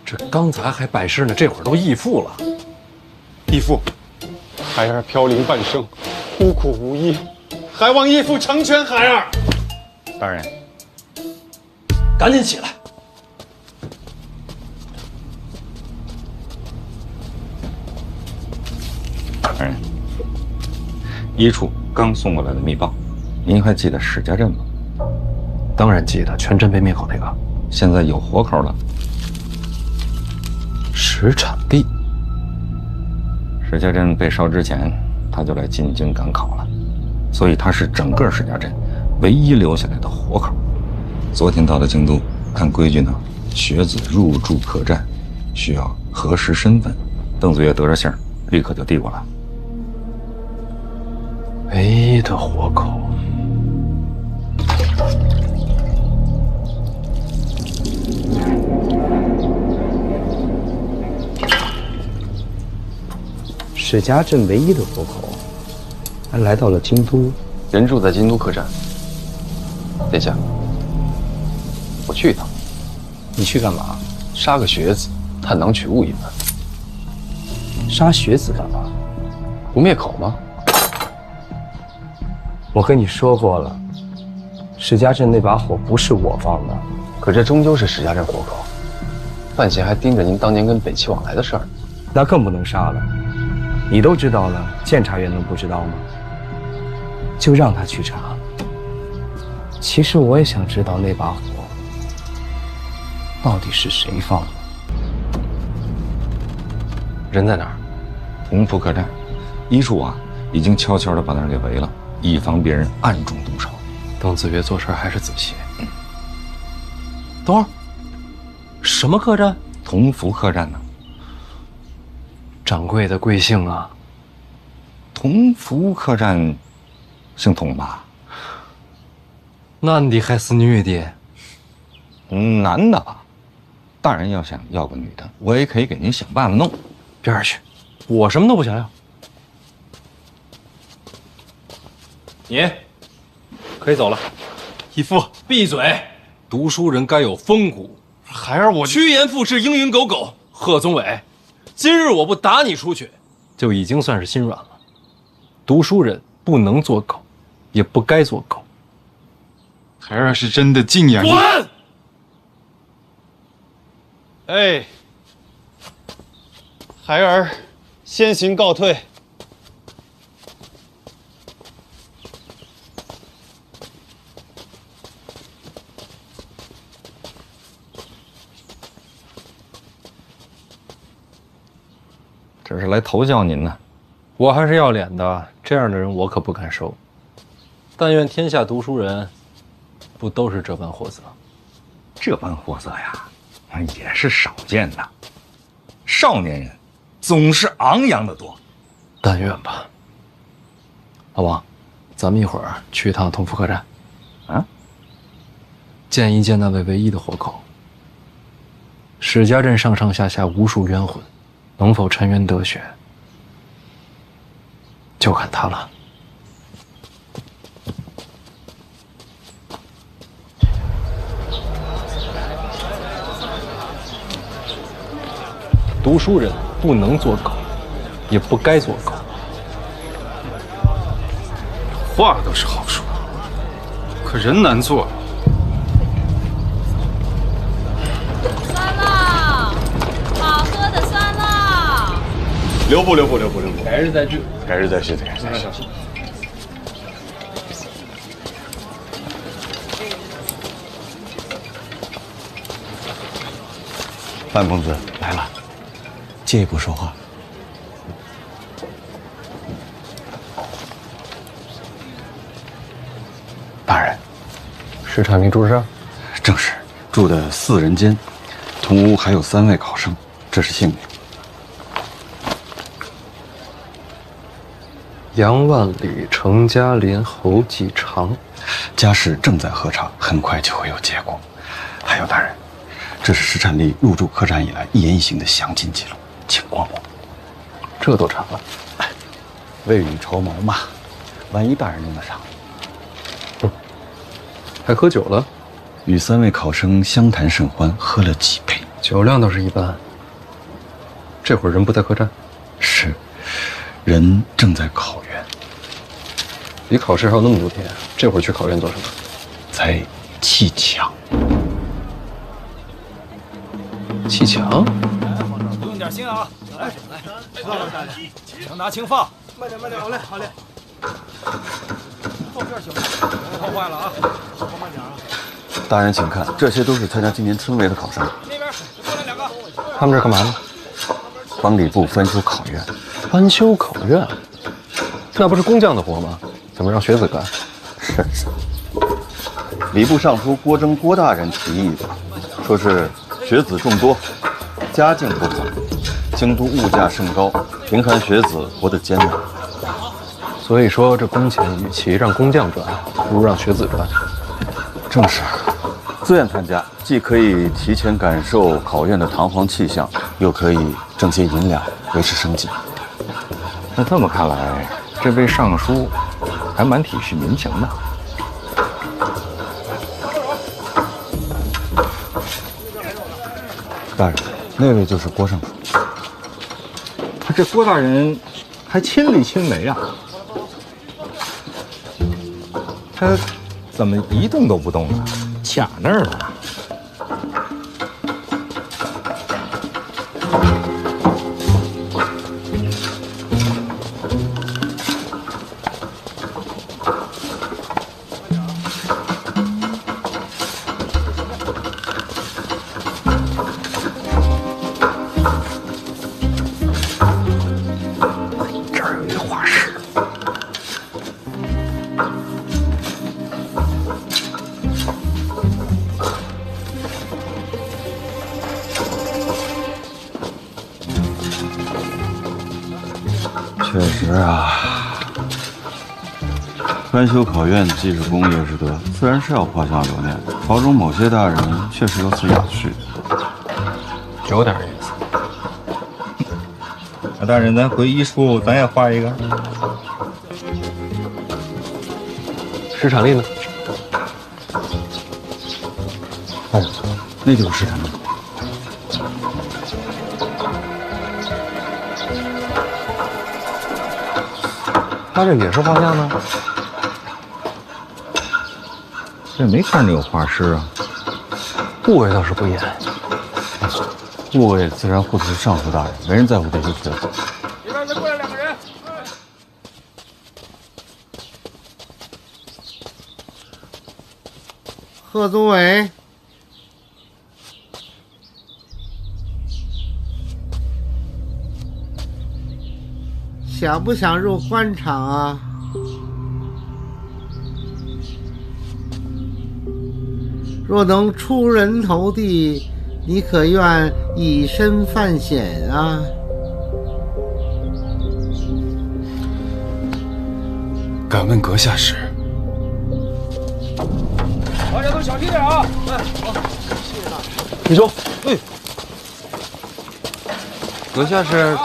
这刚才还拜师呢，这会儿都义父了。义父，孩儿飘零半生，孤苦无依，还望义父成全孩儿。大人，赶紧起来！大人，一处刚送过来的密报，您还记得史家镇吗？当然记得，全镇被灭口那个。现在有活口了。石产地。史家镇被烧之前，他就来进京赶考了，所以他是整个史家镇唯一留下来的活口。昨天到了京都，按规矩呢，学子入住客栈需要核实身份。邓子岳得着信儿，立刻就递过来。唯一的活口。史家镇唯一的活口，还来到了京都。人住在京都客栈。殿下，我去一趟。你去干嘛？杀个学子，探囊取物一番。杀学子干嘛？不灭口吗？我跟你说过了，史家镇那把火不是我放的。可这终究是史家镇活口，范闲还盯着您当年跟北齐往来的事儿。那更不能杀了。你都知道了，监察院能不知道吗？就让他去查。其实我也想知道那把火到底是谁放的。人在哪儿？同福客栈，一处啊，已经悄悄地把那儿给围了，以防别人暗中动手。邓子岳做事还是仔细。等会儿，什么客栈？同福客栈呢？掌柜的贵姓啊？同福客栈，姓童吧？男的还是女的？男的吧？大人要想要个女的，我也可以给您想办法弄。边儿去，我什么都不想要。你可以走了。义父，闭嘴！读书人该有风骨。孩儿我趋炎附势，蝇营狗苟。贺宗纬，今日我不打你出去，就已经算是心软了。读书人不能做狗，也不该做狗。孩儿是真的敬仰你。滚！哎，孩儿先行告退。这是来投教您呢。我还是要脸的，这样的人我可不敢收。但愿天下读书人，不都是这般货色？这般货色呀，也是少见的。少年人总是昂扬的多。但愿吧。老王，咱们一会儿去一趟同福客栈，啊，见一见那位唯一的活口。史家镇上上下下无数冤魂，能否沉冤得雪，就看他了。读书人不能做狗，也不该做狗。话倒是好说，可人难做。酸辣，好喝的酸辣。留步。改日再聚。改日再续。范公子来了，借一步说话。大人，石产明住上？正是，住的4人间，同屋还有3位考生，这是姓名。杨万里、程嘉林、侯继常，家事正在核查，很快就会有结果。还有大人，这是石产力入住客栈以来一言一行的详尽记录，请过目。这都查了，未雨绸缪嘛，万一大人用得上。还喝酒了？与3位考生相谈甚欢，喝了几杯，酒量倒是一般。这会儿人不在客栈？是，人正在考院。离考试还有那么多天，这会儿去考院做什么？在砌墙。砌墙？不用点心啊！来，轻拿轻放。慢点，好嘞。后片行吗？别碰坏了啊！慢点啊！大人请看，这些都是参加今年春闱的考生。那边过来2个。他们这干嘛呢？帮礼部翻修考院。翻修考院？那不是工匠的活吗？怎么让学子干？是。礼部尚书郭征郭大人提议的，说是学子众多，家境不好，京都物价甚高，贫寒学子活得艰难。所以说，这工钱与其让工匠赚，不如让学子赚。正是，自愿参加，既可以提前感受考院的堂皇气象，又可以挣些银两维持生计。那这么看来，这位尚书还蛮体恤民情的。大人，那位就是郭尚书。这郭大人还亲力亲为啊！他怎么一动都不动呢？卡那儿了。确实啊，翻修考院既是公也是德，自然是要花香留念。朝中某些大人确实有此雅趣。有点意思。那大人，咱回忆处咱也画一个。石场丽呢？哦，那就是石场丽。他这也是画像呢？这没看着有画师啊。部位倒是不严。部位自然护的是上书大人，没人在乎这些学子。里边再过来2个人。贺宗伟，想不想入官场啊？若能出人头地，你可愿以身犯险啊？敢问阁下是？大家都小心点啊！哎，好，谢谢大师。李兄，哎，阁下是？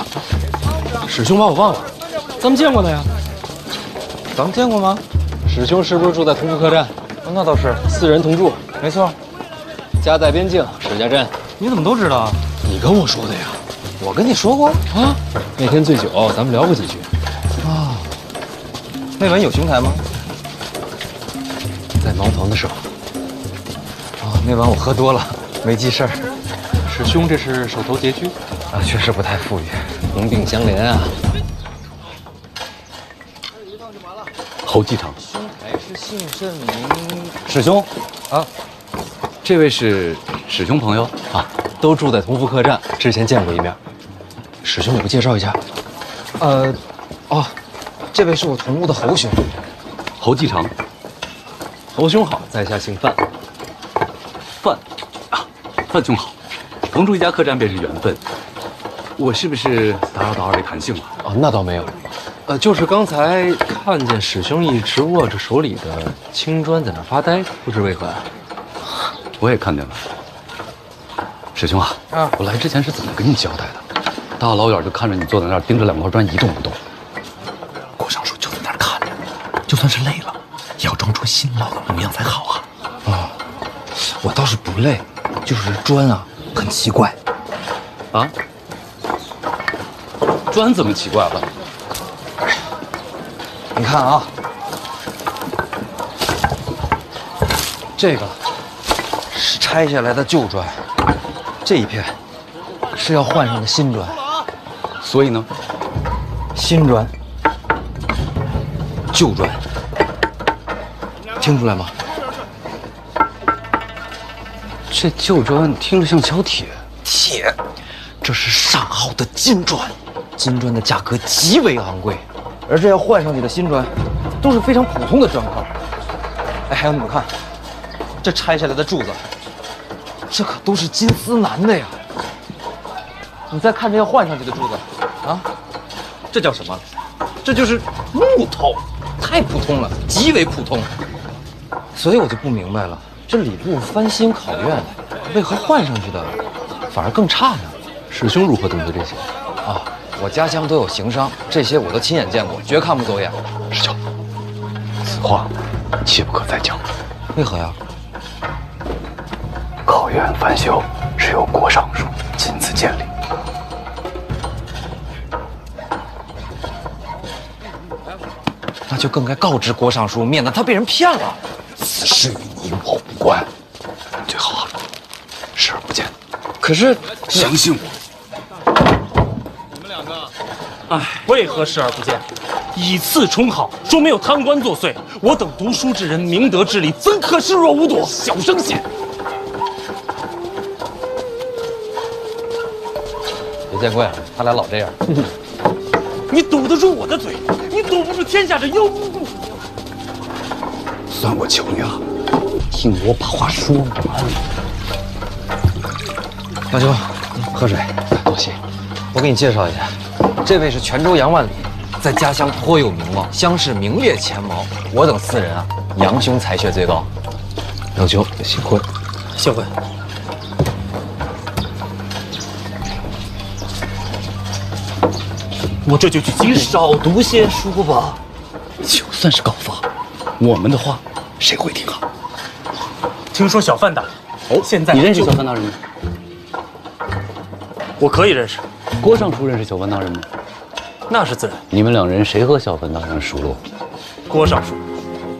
史兄把我忘了，咱们见过的呀。咱们见过吗？史兄是不是住在同福客栈？那倒是，4人同住。没错。家在边境，史家镇。你怎么都知道啊？你跟我说的呀。我跟你说过啊？那天醉酒，咱们聊过几句。啊。那晚有邢台吗？在茅房的时候。啊，那晚我喝多了，没记事儿。史兄这是手头拮据啊，确实不太富裕，同病相怜啊。侯继常，邢台是姓甚名？史兄啊。这位是史兄朋友啊，都住在同福客栈，之前见过一面。史兄，你不介绍一下？哦，这位是我同屋的侯兄，侯继常。侯兄好，在下姓范。范啊，范兄好，同住一家客栈便是缘分。我是不是打扰到二位谈兴了？哦，那倒没有。就是刚才看见史兄一直握着手里的青砖在那发呆，不知为何。我也看见了，史兄啊，我来之前是怎么跟你交代的？大老远就看着你坐在那儿盯着2块砖一动不动。郭尚书就在那儿看着，就算是累了，也要装出辛劳的模样才好啊。啊，我倒是不累，就是砖啊很奇怪。啊？砖怎么奇怪了？你看啊，这个是拆下来的旧砖，这一片是要换上的新砖。所以呢，新砖，旧砖，听出来吗？这旧砖听着像胶铁。铁，这是上好的金砖，金砖的价格极为昂贵，而这要换上去的新砖，都是非常普通的砖块。哎，还有你们看，这拆下来的柱子，这可都是金丝楠的呀。你再看这要换上去的柱子，啊，这叫什么？这就是木头，太普通了，极为普通。所以我就不明白了，这礼部翻新考院，为何换上去的反而更差呢？史兄如何懂得这些？啊，我家乡都有行商，这些我都亲眼见过，绝看不走眼。师兄，此话切不可再讲。为何呀？考院翻修是由郭尚书亲自建立。那就更该告知郭尚书，免得他被人骗了。此事与你我无关，最好视而不见。可是，相信我。你们2个，哎，为何视而不见？以次充好，说没有贪官作祟。我等读书之人，明德之理，怎可视若无睹？小声些。别见怪了，他俩老这样。你堵得住我的嘴，你堵不住天下这妖巫。算我求你了，听我把话说完。大兄，喝水，多谢。我给你介绍一下，这位是泉州杨万里，在家乡颇有名望，乡试名列前茅。我等4人啊，杨兄才学最高。杨兄，新婚，谢婚。我这就去。你少读些书吧。就算是告发，我们的话谁会听啊？听说小范大人现在你认识小范大人吗？我可以认识。郭尚书认识小范大人吗？那是自然。你们两人谁和小范大人熟络？郭尚书。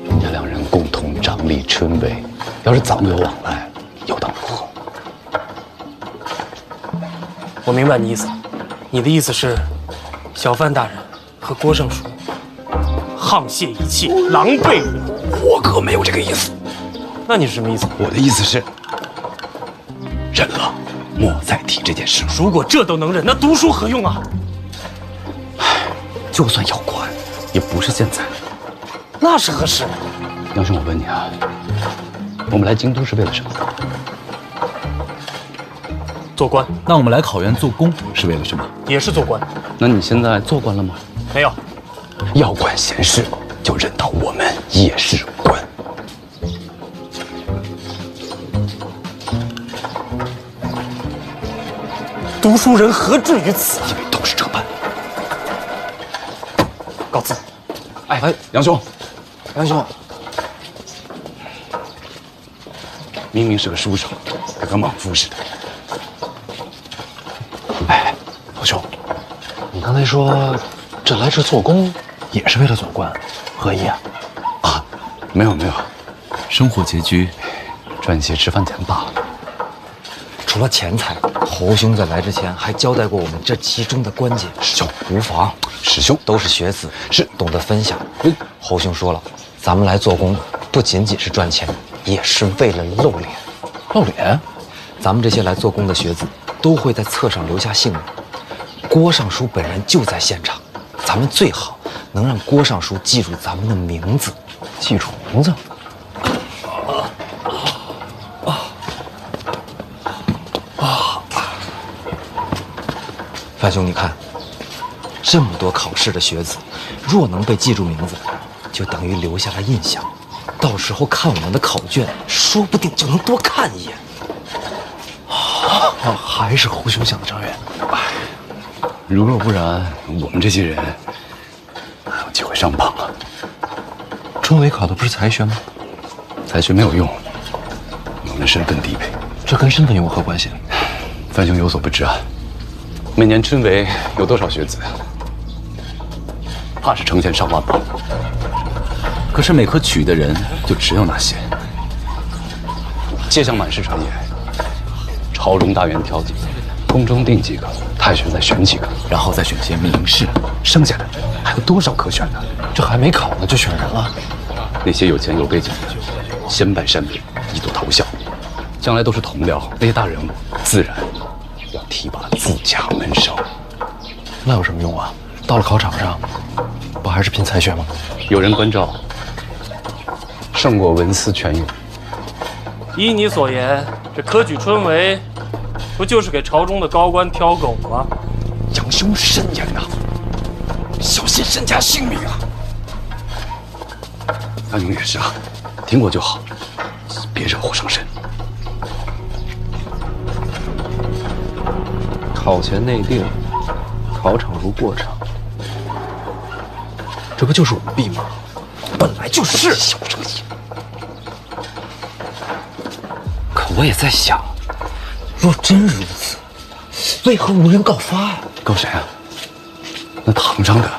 人家两人共同掌理春闱，要是早有往来，又当如何？我明白你意思，你的意思是，小范大人和郭尚书沆瀣一气，狼狈无度。我可没有这个意思。那你是什么意思？我的意思是，忍了，莫再提这件事。如果这都能忍，那读书何用啊？就算要管，也不是现在。那是何时？杨兄，我问你啊，我们来京都是为了什么？做官。那我们来考院做工是为了什么？也是做官。那你现在做官了吗？没有。要管闲事，就认到我们也是官。读书人何至于此？因为都是这般。告辞。哎，杨兄，杨兄，明明是个书生，跟个莽夫似的。哎，老兄，你刚才说这来这做工也是为了做官，何意啊？啊，没有没有，生活拮据，赚些吃饭钱罢了。除了钱财，侯兄在来之前还交代过我们这其中的关键。师兄，无妨，师兄都是学子，是懂得分享。侯兄说了，咱们来做工不仅仅是赚钱，也是为了露脸。露脸？咱们这些来做工的学子都会在册上留下姓名。郭尚书本人就在现场，咱们最好能让郭尚书记住咱们的名字。记住名字？范兄，你看，这么多考试的学子，若能被记住名字，就等于留下了印象。到时候看我们的考卷，说不定就能多看一眼。还是侯兄想的长远。如若不然，我们这些人哪有机会上榜啊？春闱考的不是才学吗？才学没有用，我们身份低微。这跟身份有何关系？范兄有所不知啊，每年春闱有多少学子？怕是成千上万吧。可是每科取的人就只有那些。街上满是传言，朝中大员挑几个，宫中定几个，太玄再选几个，然后再选些名士，剩下的还有多少可选的？这还没考呢就选人了。那些有钱有背景的，先拜山里，一睹头效，将来都是同僚，那些大人物自然要提拔自家门生。那有什么用啊？到了考场上，不还是拼才学吗？有人关照，胜过文思泉涌。依你所言，这科举春闱，不就是给朝中的高官挑狗吗？杨兄慎言呐，小心身家性命啊！范兄也是啊，听过就好，别惹祸上身。考前内定，考场如过场，这不就是舞弊吗？本来就是。小声些。可我也在想，若真如此，为何无人告发呀？告谁啊？那唐章的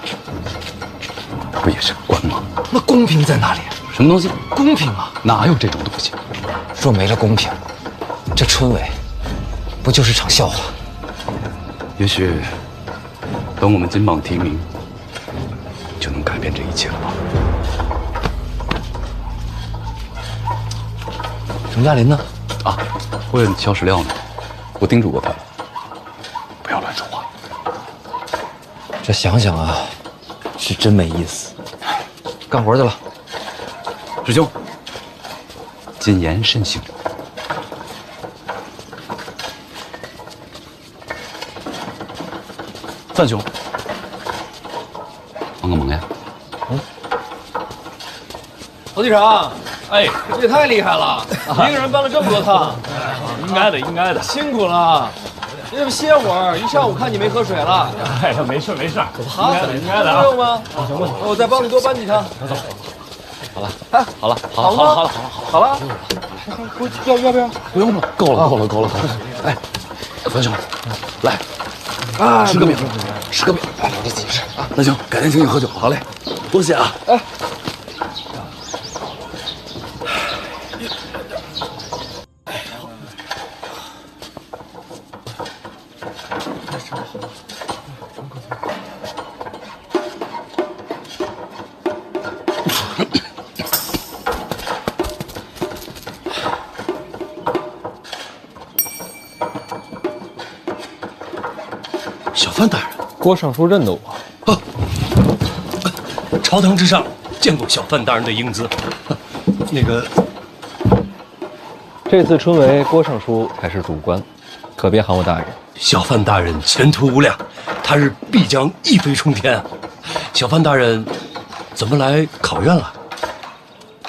不也是官吗？那公平在哪里？什么东西？公平啊！哪有这种东西？若没了公平，这春闱不就是场笑话？也许等我们金榜题名，就能改变这一切了吧？程嘉林呢？啊，问萧史料呢？我叮嘱过他了，不要乱说话。这想想啊，是真没意思。干活去了。师兄，谨言慎行。范兄，帮个忙呀。侯局长，哎，这也太厉害了，一个人搬了这么多趟，应该的，应该的，辛苦了。你怎么歇会儿？一上午看你没喝水了。哎呀，没事没事，啊，应该的。不用吗？不行不行，我再帮你多搬几趟。走。好了，哎，好了，好了，好了。要不要？不用了，够了。哎，樊兄，来，啊，吃个饼，哎，你自己吃啊。那行，改天请你喝酒。好嘞，多谢啊。哎。小范大人，郭尚书认得我。朝堂之上见过小范大人的英姿。那个，这次春闱，郭尚书才是主官，可别喊我大人。小范大人前途无量，他日必将一飞冲天啊！小范大人怎么来考院了？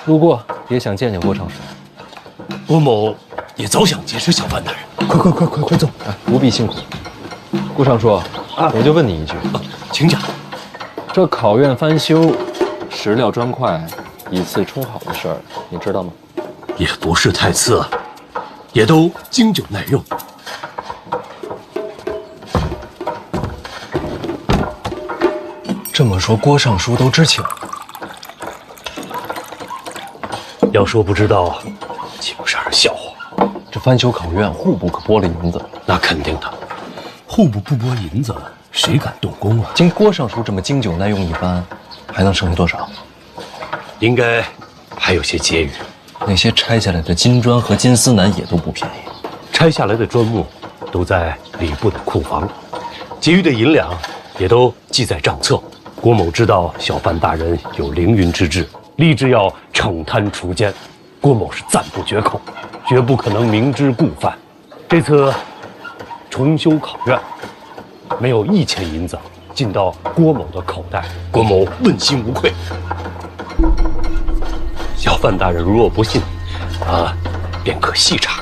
路过，也想见见郭尚书。郭某也早想结识小范大人。快走！哎，不必辛苦。顾尚书，我就问你一句，请讲。这考院翻修，石料砖块以次充好的事儿，你知道吗？也不是太次，也都经久耐用。这么说，郭尚书都知情？要说不知道，岂不是儿笑话？这翻修考院，户部可拨了银子，那肯定的。户部不拨银子，谁敢动工啊？经郭尚书这么经久耐用一番，还能剩下多少？应该还有些结余。那些拆下来的金砖和金丝楠也都不便宜。拆下来的砖木都在礼部的库房，结余的银两也都记在账册。郭某知道小范大人有凌云之志，立志要惩贪除奸，郭某是赞不绝口，绝不可能明知故犯。这次重修考院，没有1钱银子进到郭某的口袋，郭某问心无愧。小范大人如若不信，便可细查，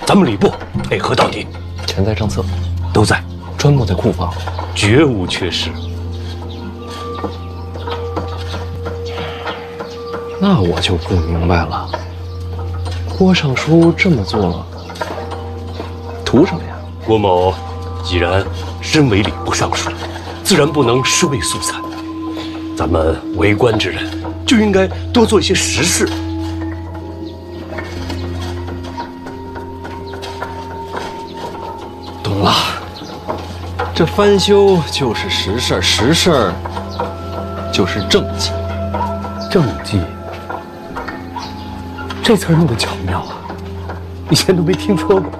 咱们礼部配合到底。钱在账册，都在，砖木在库房，绝无缺失。那我就不明白了，郭尚书这么做，图什么呀？郭某既然身为礼部尚书，自然不能尸位素餐。咱们为官之人就应该多做一些实事。懂了，这翻修就是实事，实事就是政绩。政绩，这词儿用的巧妙啊，以前都没听说过。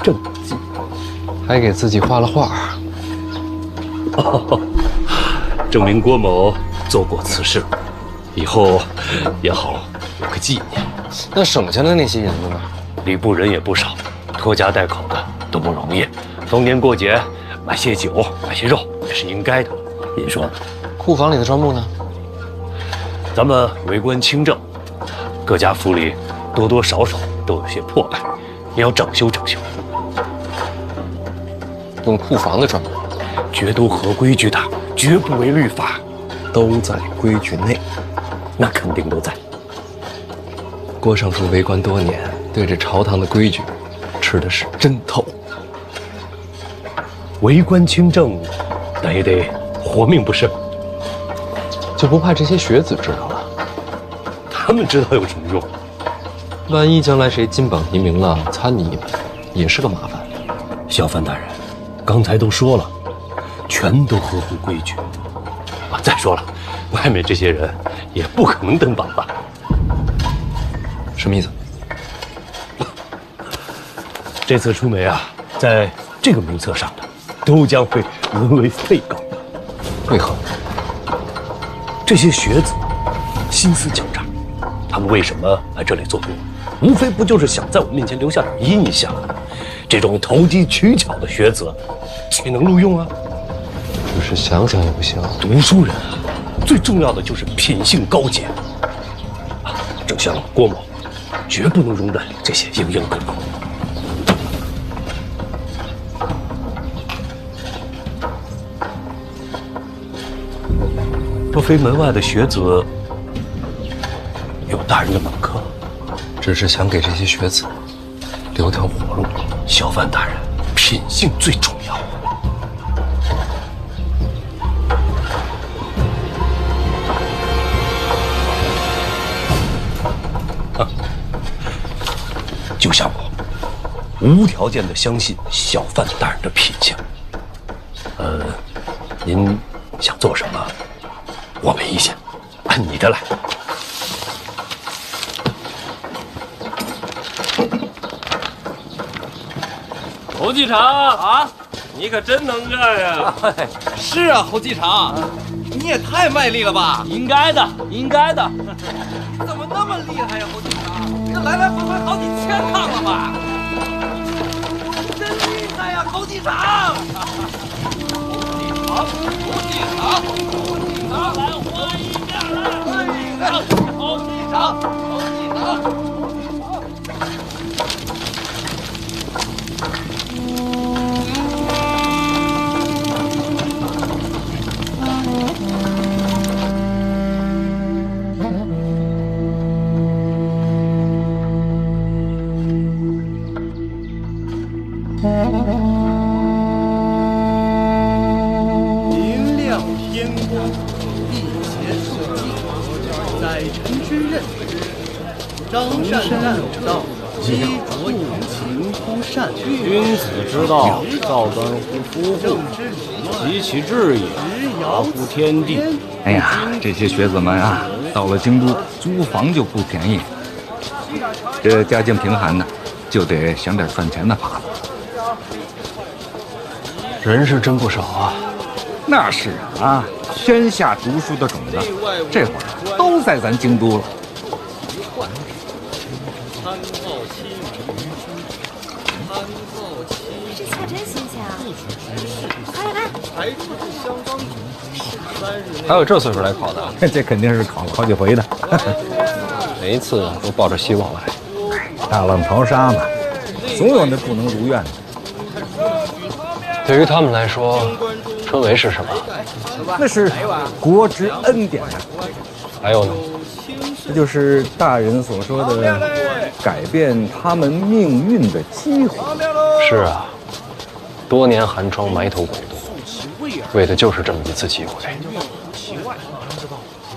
政绩，还给自己画了画。证明郭某做过此事，以后也好有个纪念。那省下的那些银子呢？礼部人也不少，拖家带口的都不容易。逢年过节买些酒，买些肉也是应该的。您说呢？库房里的砖木呢？咱们为官清正，各家府里多多少少都有些破败，也要整修整修。用库房的砖木，绝都合规矩的，绝不违律法，都在规矩内。那肯定都在。郭尚书为官多年，对这朝堂的规矩吃的是真透。为官清正，那也得活命不是？就不怕这些学子知道了？他们知道有什么用？万一将来谁金榜题名了，参你一本，也是个麻烦。小范大人，刚才都说了，全都合乎规矩。再说了，外面这些人也不可能登榜吧？什么意思？这次出梅啊，在这个名册上的，都将会沦为废稿。为何？这些学子心思狡诈，他们为什么来这里做工？无非不就是想在我面前留下点印象？这种投机取巧的学子，岂能录用啊？只是想想也不行。读书人啊，最重要的就是品性高洁。正像郭某，绝不能容忍这些蝇营狗苟。若非门外的学子有大人的门客，只是想给这些学子留条活路。小范大人品性最重要。就像我无条件的相信小范大人的品性。您想做什么，我没意见，按你的来。侯继长啊，你可真能干呀！是啊，侯继长，你也太卖力了吧！应该的，应该的。怎么那么厉害呀，侯继长？这来来回回好几千趟了吧？真厉害呀，侯继长！侯继长，来换一面来！侯继长，侯继长。明亮天光，辟邪树迹，载臣之任。张善有道，积浊有情乎善。君子之道，造端乎夫妇，急其志也，达乎天地。哎呀，这些学子们啊，到了京都租房就不便宜，这家境贫寒的，就得想点赚钱的法子。人是真不少啊。那是啊，天下读书的种子，这会儿都在咱京都了。这菜真新鲜啊！快来看，还有这岁数来考的，这肯定是考了好几回的。每一次都抱着希望来。大浪淘沙嘛，总有那不能如愿的。对于他们来说，春闱是什么？那是国之恩典啊。还有呢？这就是大人所说的改变他们命运的机会。是啊，多年寒窗埋头苦读，为的就是这么一次机会，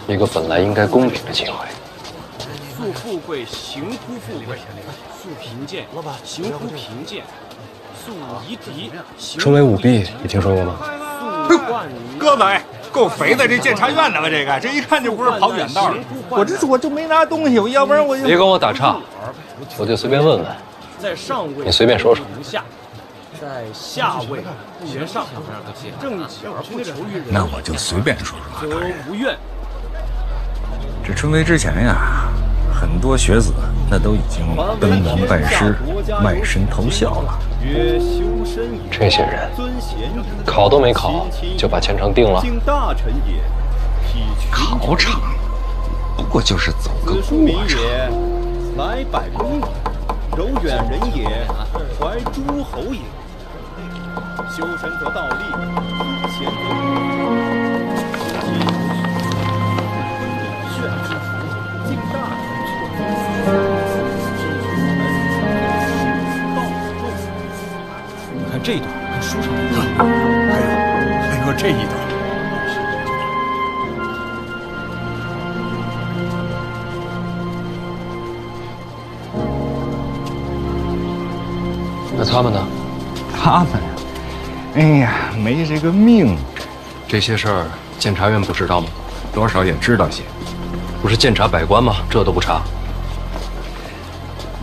一个本来应该公平的机会。素富贵，行乎富贵；素贫贱，行乎贫贱；素夷狄，春闱舞弊，你听说过吗？哥们，够肥的，这监察院的吧？这一看就不是跑远道的。我就没拿东西，要不然我就别跟我打岔，我就随便问问。在上位，你随便说说。下，在下位不言上，正己而不求于人。那我就随便说说。则无怨。这春闱之前呀，很多学子那都已经登门拜师、卖身投效了。这些人考都没考，就把前程定了。考场不过就是走个过场。来百公也，柔远人也，怀诸侯也。修身则道立，贤你看这一段，看书上的。还有这一段。那他们呢？他们呀，哎呀，没这个命。这些事儿，监察院不知道吗？多少也知道些。不是监察百官吗？这都不查。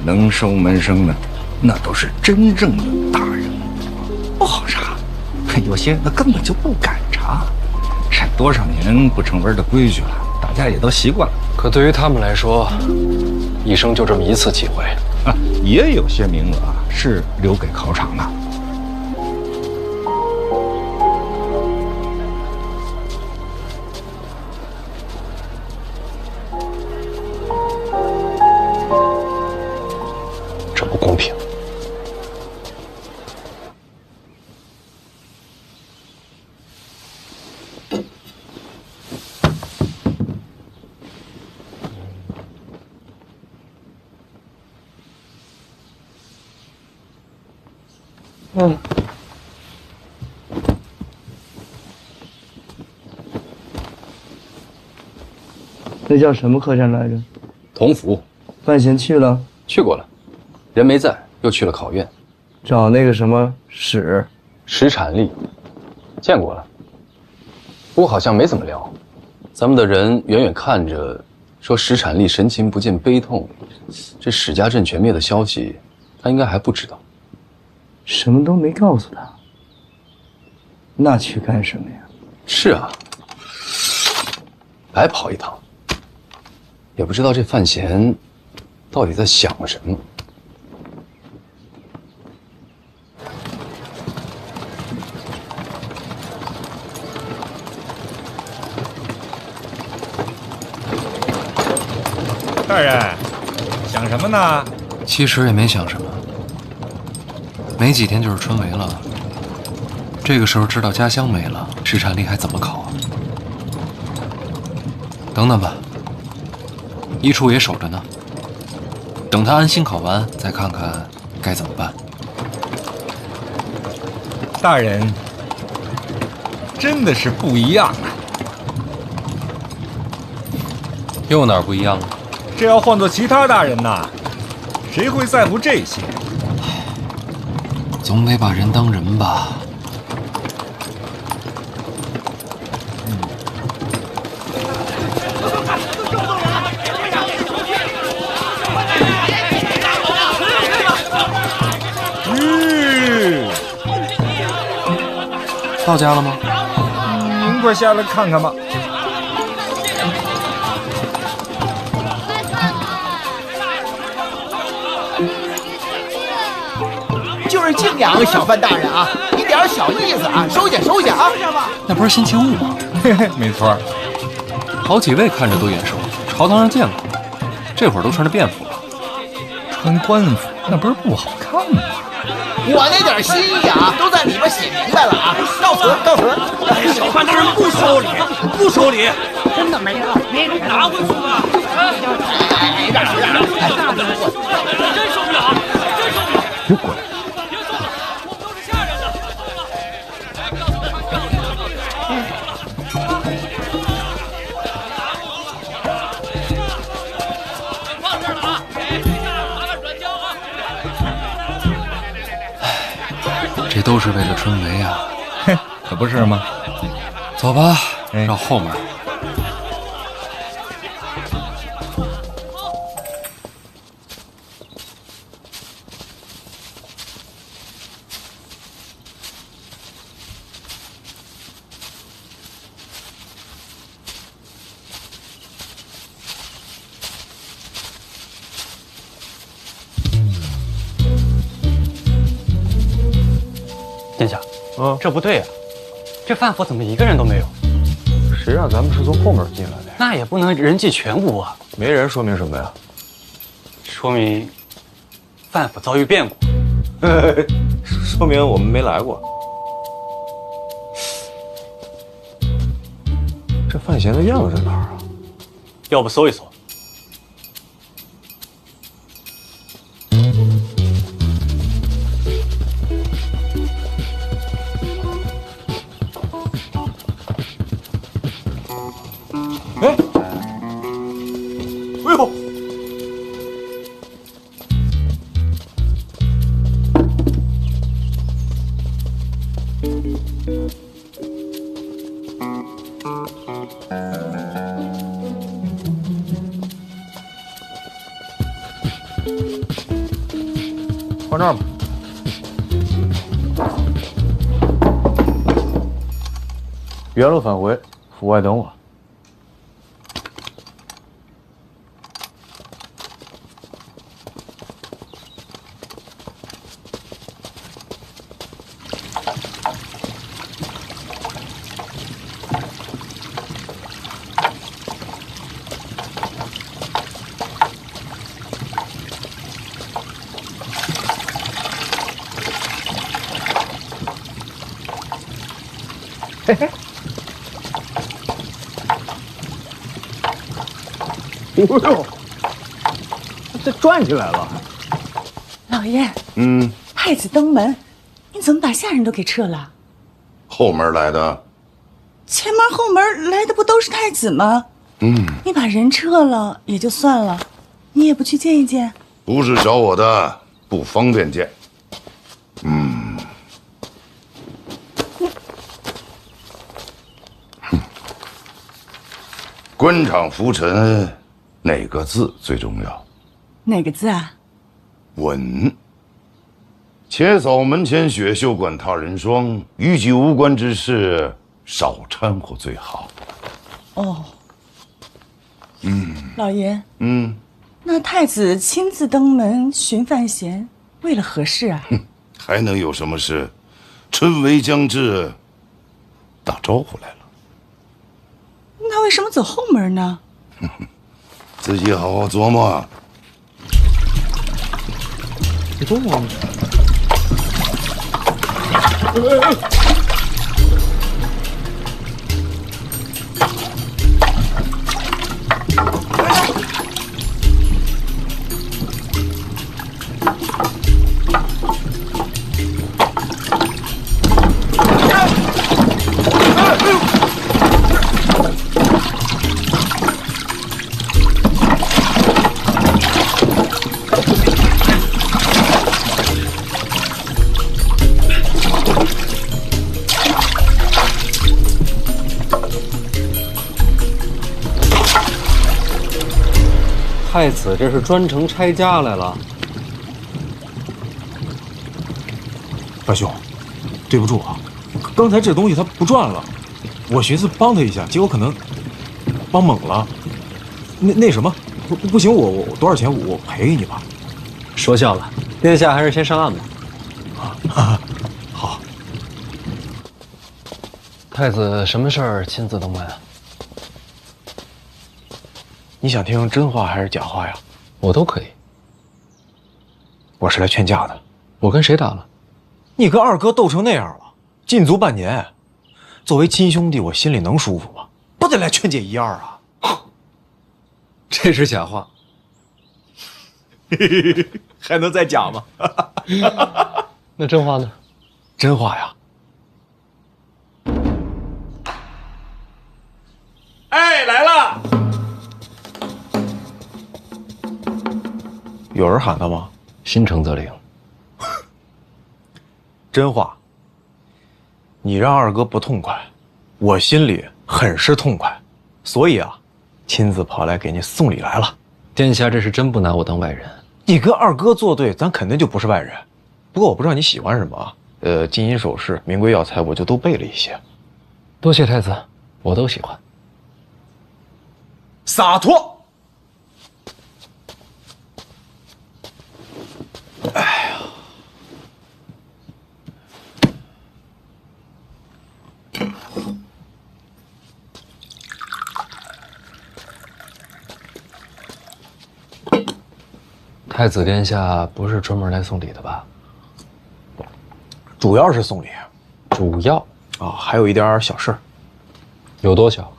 能收门生的，那都是真正的大人，不好查。有些那根本就不敢查。这多少年不成文的规矩了，大家也都习惯了。可对于他们来说，一生就这么一次机会。也有些名额是留给考场的。这不公平。嗯。那叫什么客栈来着？同福。范闲去了？去过了，人没在，又去了考院，找那个什么史产力，见过了。不过好像没怎么聊。咱们的人远远看着，说史产力神情不见悲痛，这史家镇全灭的消息，他应该还不知道。什么都没告诉他，那去干什么呀？是啊，白跑一趟。也不知道这范闲到底在想什么。大人，想什么呢？其实也没想什么，没几天就是春闱了。这个时候知道家乡没了，史产力还怎么考啊？等等吧。一处也守着呢，等他安心考完，再看看该怎么办。大人，真的是不一样啊！又哪儿不一样了？这要换做其他大人呐，谁会在乎这些？总得把人当人吧。到家了吗？您快下来看看吧。就是敬仰小范大人啊，一点小意思啊，收下收下啊。那不是辛弃物吗？嘿嘿，没错。好几位看着都眼熟，朝堂上见过，这会儿都穿着便服了。穿官服那不是不好看吗？我那点心意啊，都在里边写明白了啊！告辞，告辞。小范大人不收礼，不收礼，真的没有，拿回去吧。让，真受不了，真受不了！别过来！我们都是下人的。放这儿了啊！麻烦转交啊！这都是为了春闱啊！嘿，可不是吗？走吧，绕后门。殿下，这不对啊，这范府怎么一个人都没有？谁让咱们是从后门进来的呀？那也不能人尽全无啊。没人说明什么呀？说明范府遭遇变故。说明我们没来过。这范闲的样子在哪儿啊？要不搜一搜？哎，哎呦！放这儿吧。原路返回，府外等我。嘿嘿，哎呦，这转起来了。老爷，太子登门，你怎么把下人都给撤了？后门来的。前门后门来的不都是太子吗？你把人撤了也就算了，你也不去见一见？不是找我的，不方便见。官场浮沉，哪个字最重要？哪个字啊？稳。且扫门前雪，休管他人霜。与己无关之事，少掺和最好。哦，老爷，嗯，那太子亲自登门寻范闲，为了何事啊？还能有什么事？春闱将至，打招呼来了。那为什么走后门呢？自己好好琢磨。你动我！太子这是专程拆家来了。大兄，对不住啊，刚才这东西他不转了，我寻思帮他一下，结果可能帮猛了。那什么，不行，我多少钱我赔给你吧。说笑了，殿下还是先上岸吧。好。太子什么事儿亲自登门啊？你想听真话还是假话呀？我都可以。我是来劝架的。我跟谁打了？你跟二哥斗成那样了，禁足半年。作为亲兄弟，我心里能舒服吗？不得来劝解一二啊！这是假话。还能再假吗？那真话呢？真话呀！哎，来了！有人喊他吗？心诚则灵。真话。你让二哥不痛快，我心里很是痛快，所以啊，亲自跑来给你送礼来了。殿下这是真不拿我当外人。你跟二哥作对，咱肯定就不是外人。不过我不知道你喜欢什么啊？金银首饰、名贵药材，我就都备了一些。多谢太子，我都喜欢。洒脱。哎呀，太子殿下不是专门来送礼的吧？主要是送礼。主要啊，还有一点小事。有多小？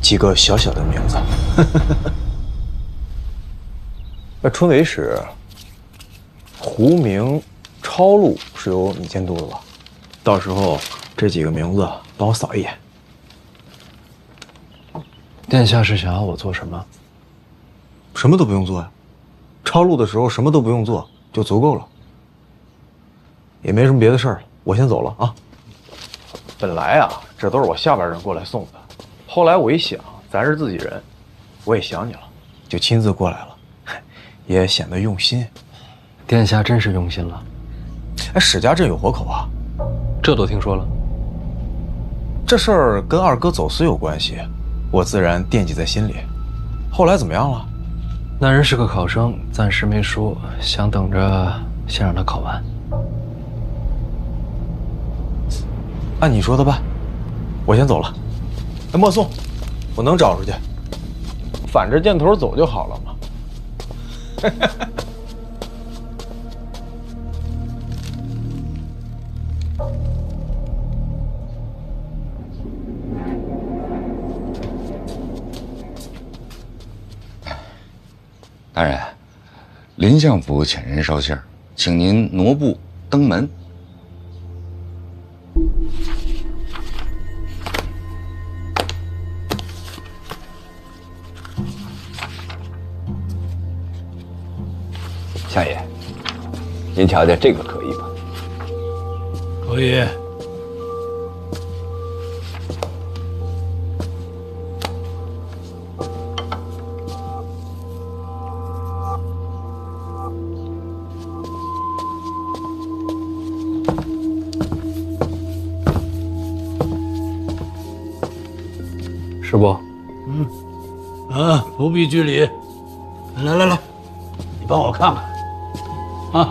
几个小小的名字。那春闱使胡明、超路是由你监督的吧？到时候这几个名字帮我扫一眼。殿下是想要我做什么？什么都不用做呀，抄录的时候什么都不用做就足够了。也没什么别的事儿了，我先走了啊。本来啊，这都是我下边人过来送的，后来我一想，咱是自己人，我也想你了，就亲自过来了，也显得用心。殿下真是用心了。哎，史家镇有活口啊，这都听说了。这事儿跟二哥走私有关系，我自然惦记在心里。后来怎么样了？那人是个考生，暂时没说，想等着先让他考完。按你说的办，我先走了。哎，莫送，我能找出去，反着箭头走就好了嘛。大人，林相府遣人捎信儿，请您挪步登门。相爷，您瞧瞧这个可以吗？可以。师伯，不必拘礼。来，你帮我看看。啊，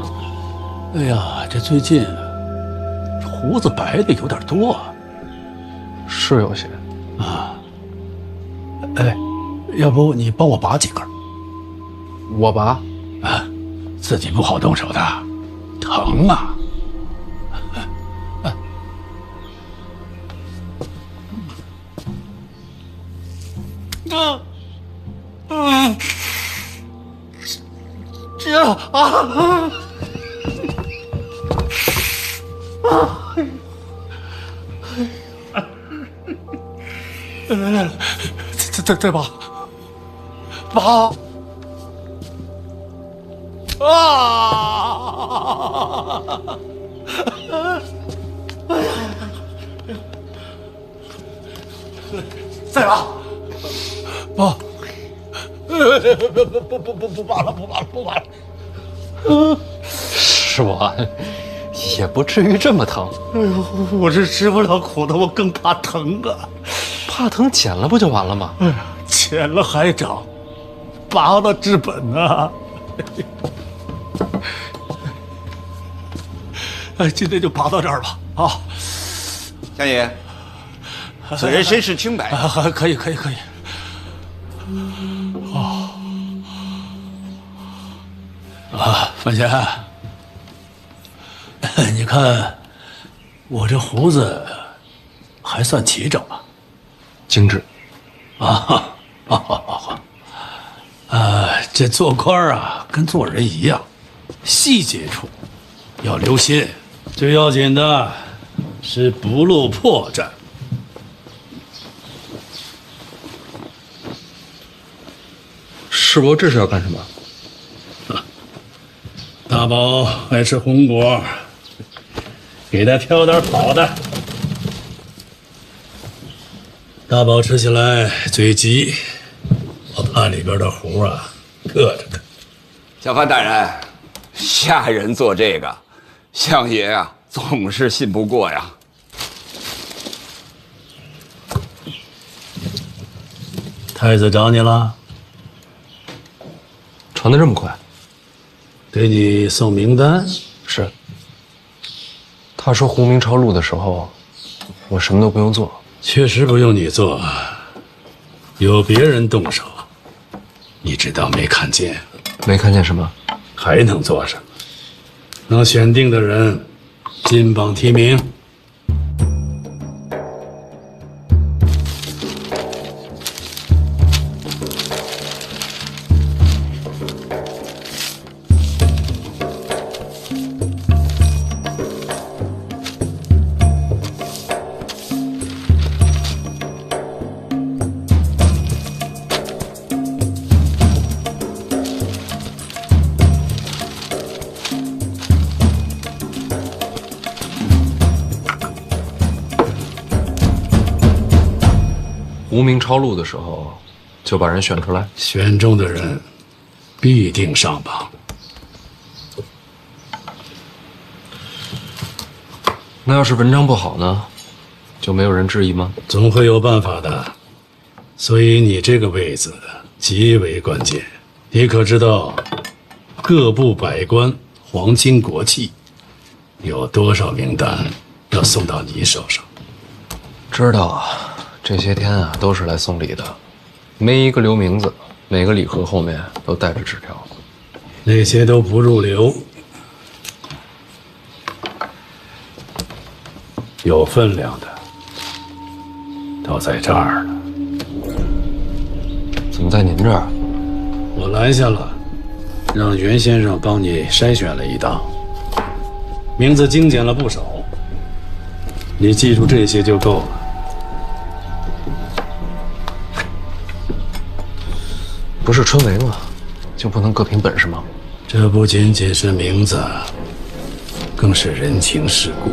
哎呀，这最近胡子白的有点多啊。是有些。啊。哎，要不你帮我拔几根？我拔？啊，自己不好动手的，疼啊。来，再拔，再拔，不拔了。师伯，也不至于这么疼。哎呦，我是吃不了苦的，我更怕疼啊。怕疼剪了不就完了吗？剪了还长，拔了治本啊。哎，今天就拔到这儿吧。啊，相爷，此人身世清白。可以。范闲，你看我这胡子还算齐整吧？精致。这做官啊，跟做人一样，细节处要留心。最要紧的是不露破绽。师伯，这是要干什么？大宝爱吃红果，给他挑点好的。大宝吃起来嘴急，我怕里边的糊啊硌着他。小范大人，下人做这个，相爷啊总是信不过呀。太子找你了？传得这么快？给你送名单。是。他说胡明抄录的时候，我什么都不用做。确实不用你做，有别人动手，你只当没看见。没看见什么？还能做什么？能选定的人，金榜题名。无名抄录的时候，就把人选出来。选中的人必定上榜。那要是文章不好呢，就没有人质疑吗？总会有办法的。所以你这个位子极为关键。你可知道，各部百官、皇亲国戚，有多少名单要送到你手上？知道啊。这些天啊，都是来送礼的，没一个留名字，每个礼盒后面都带着纸条。那些都不入流，有分量的都在这儿了。怎么在您这儿？我拦下了。让袁先生帮你筛选了一道，名字精简了不少。你记住这些就够了。不是春闱吗？就不能各凭本事吗？这不仅仅是名字，更是人情世故。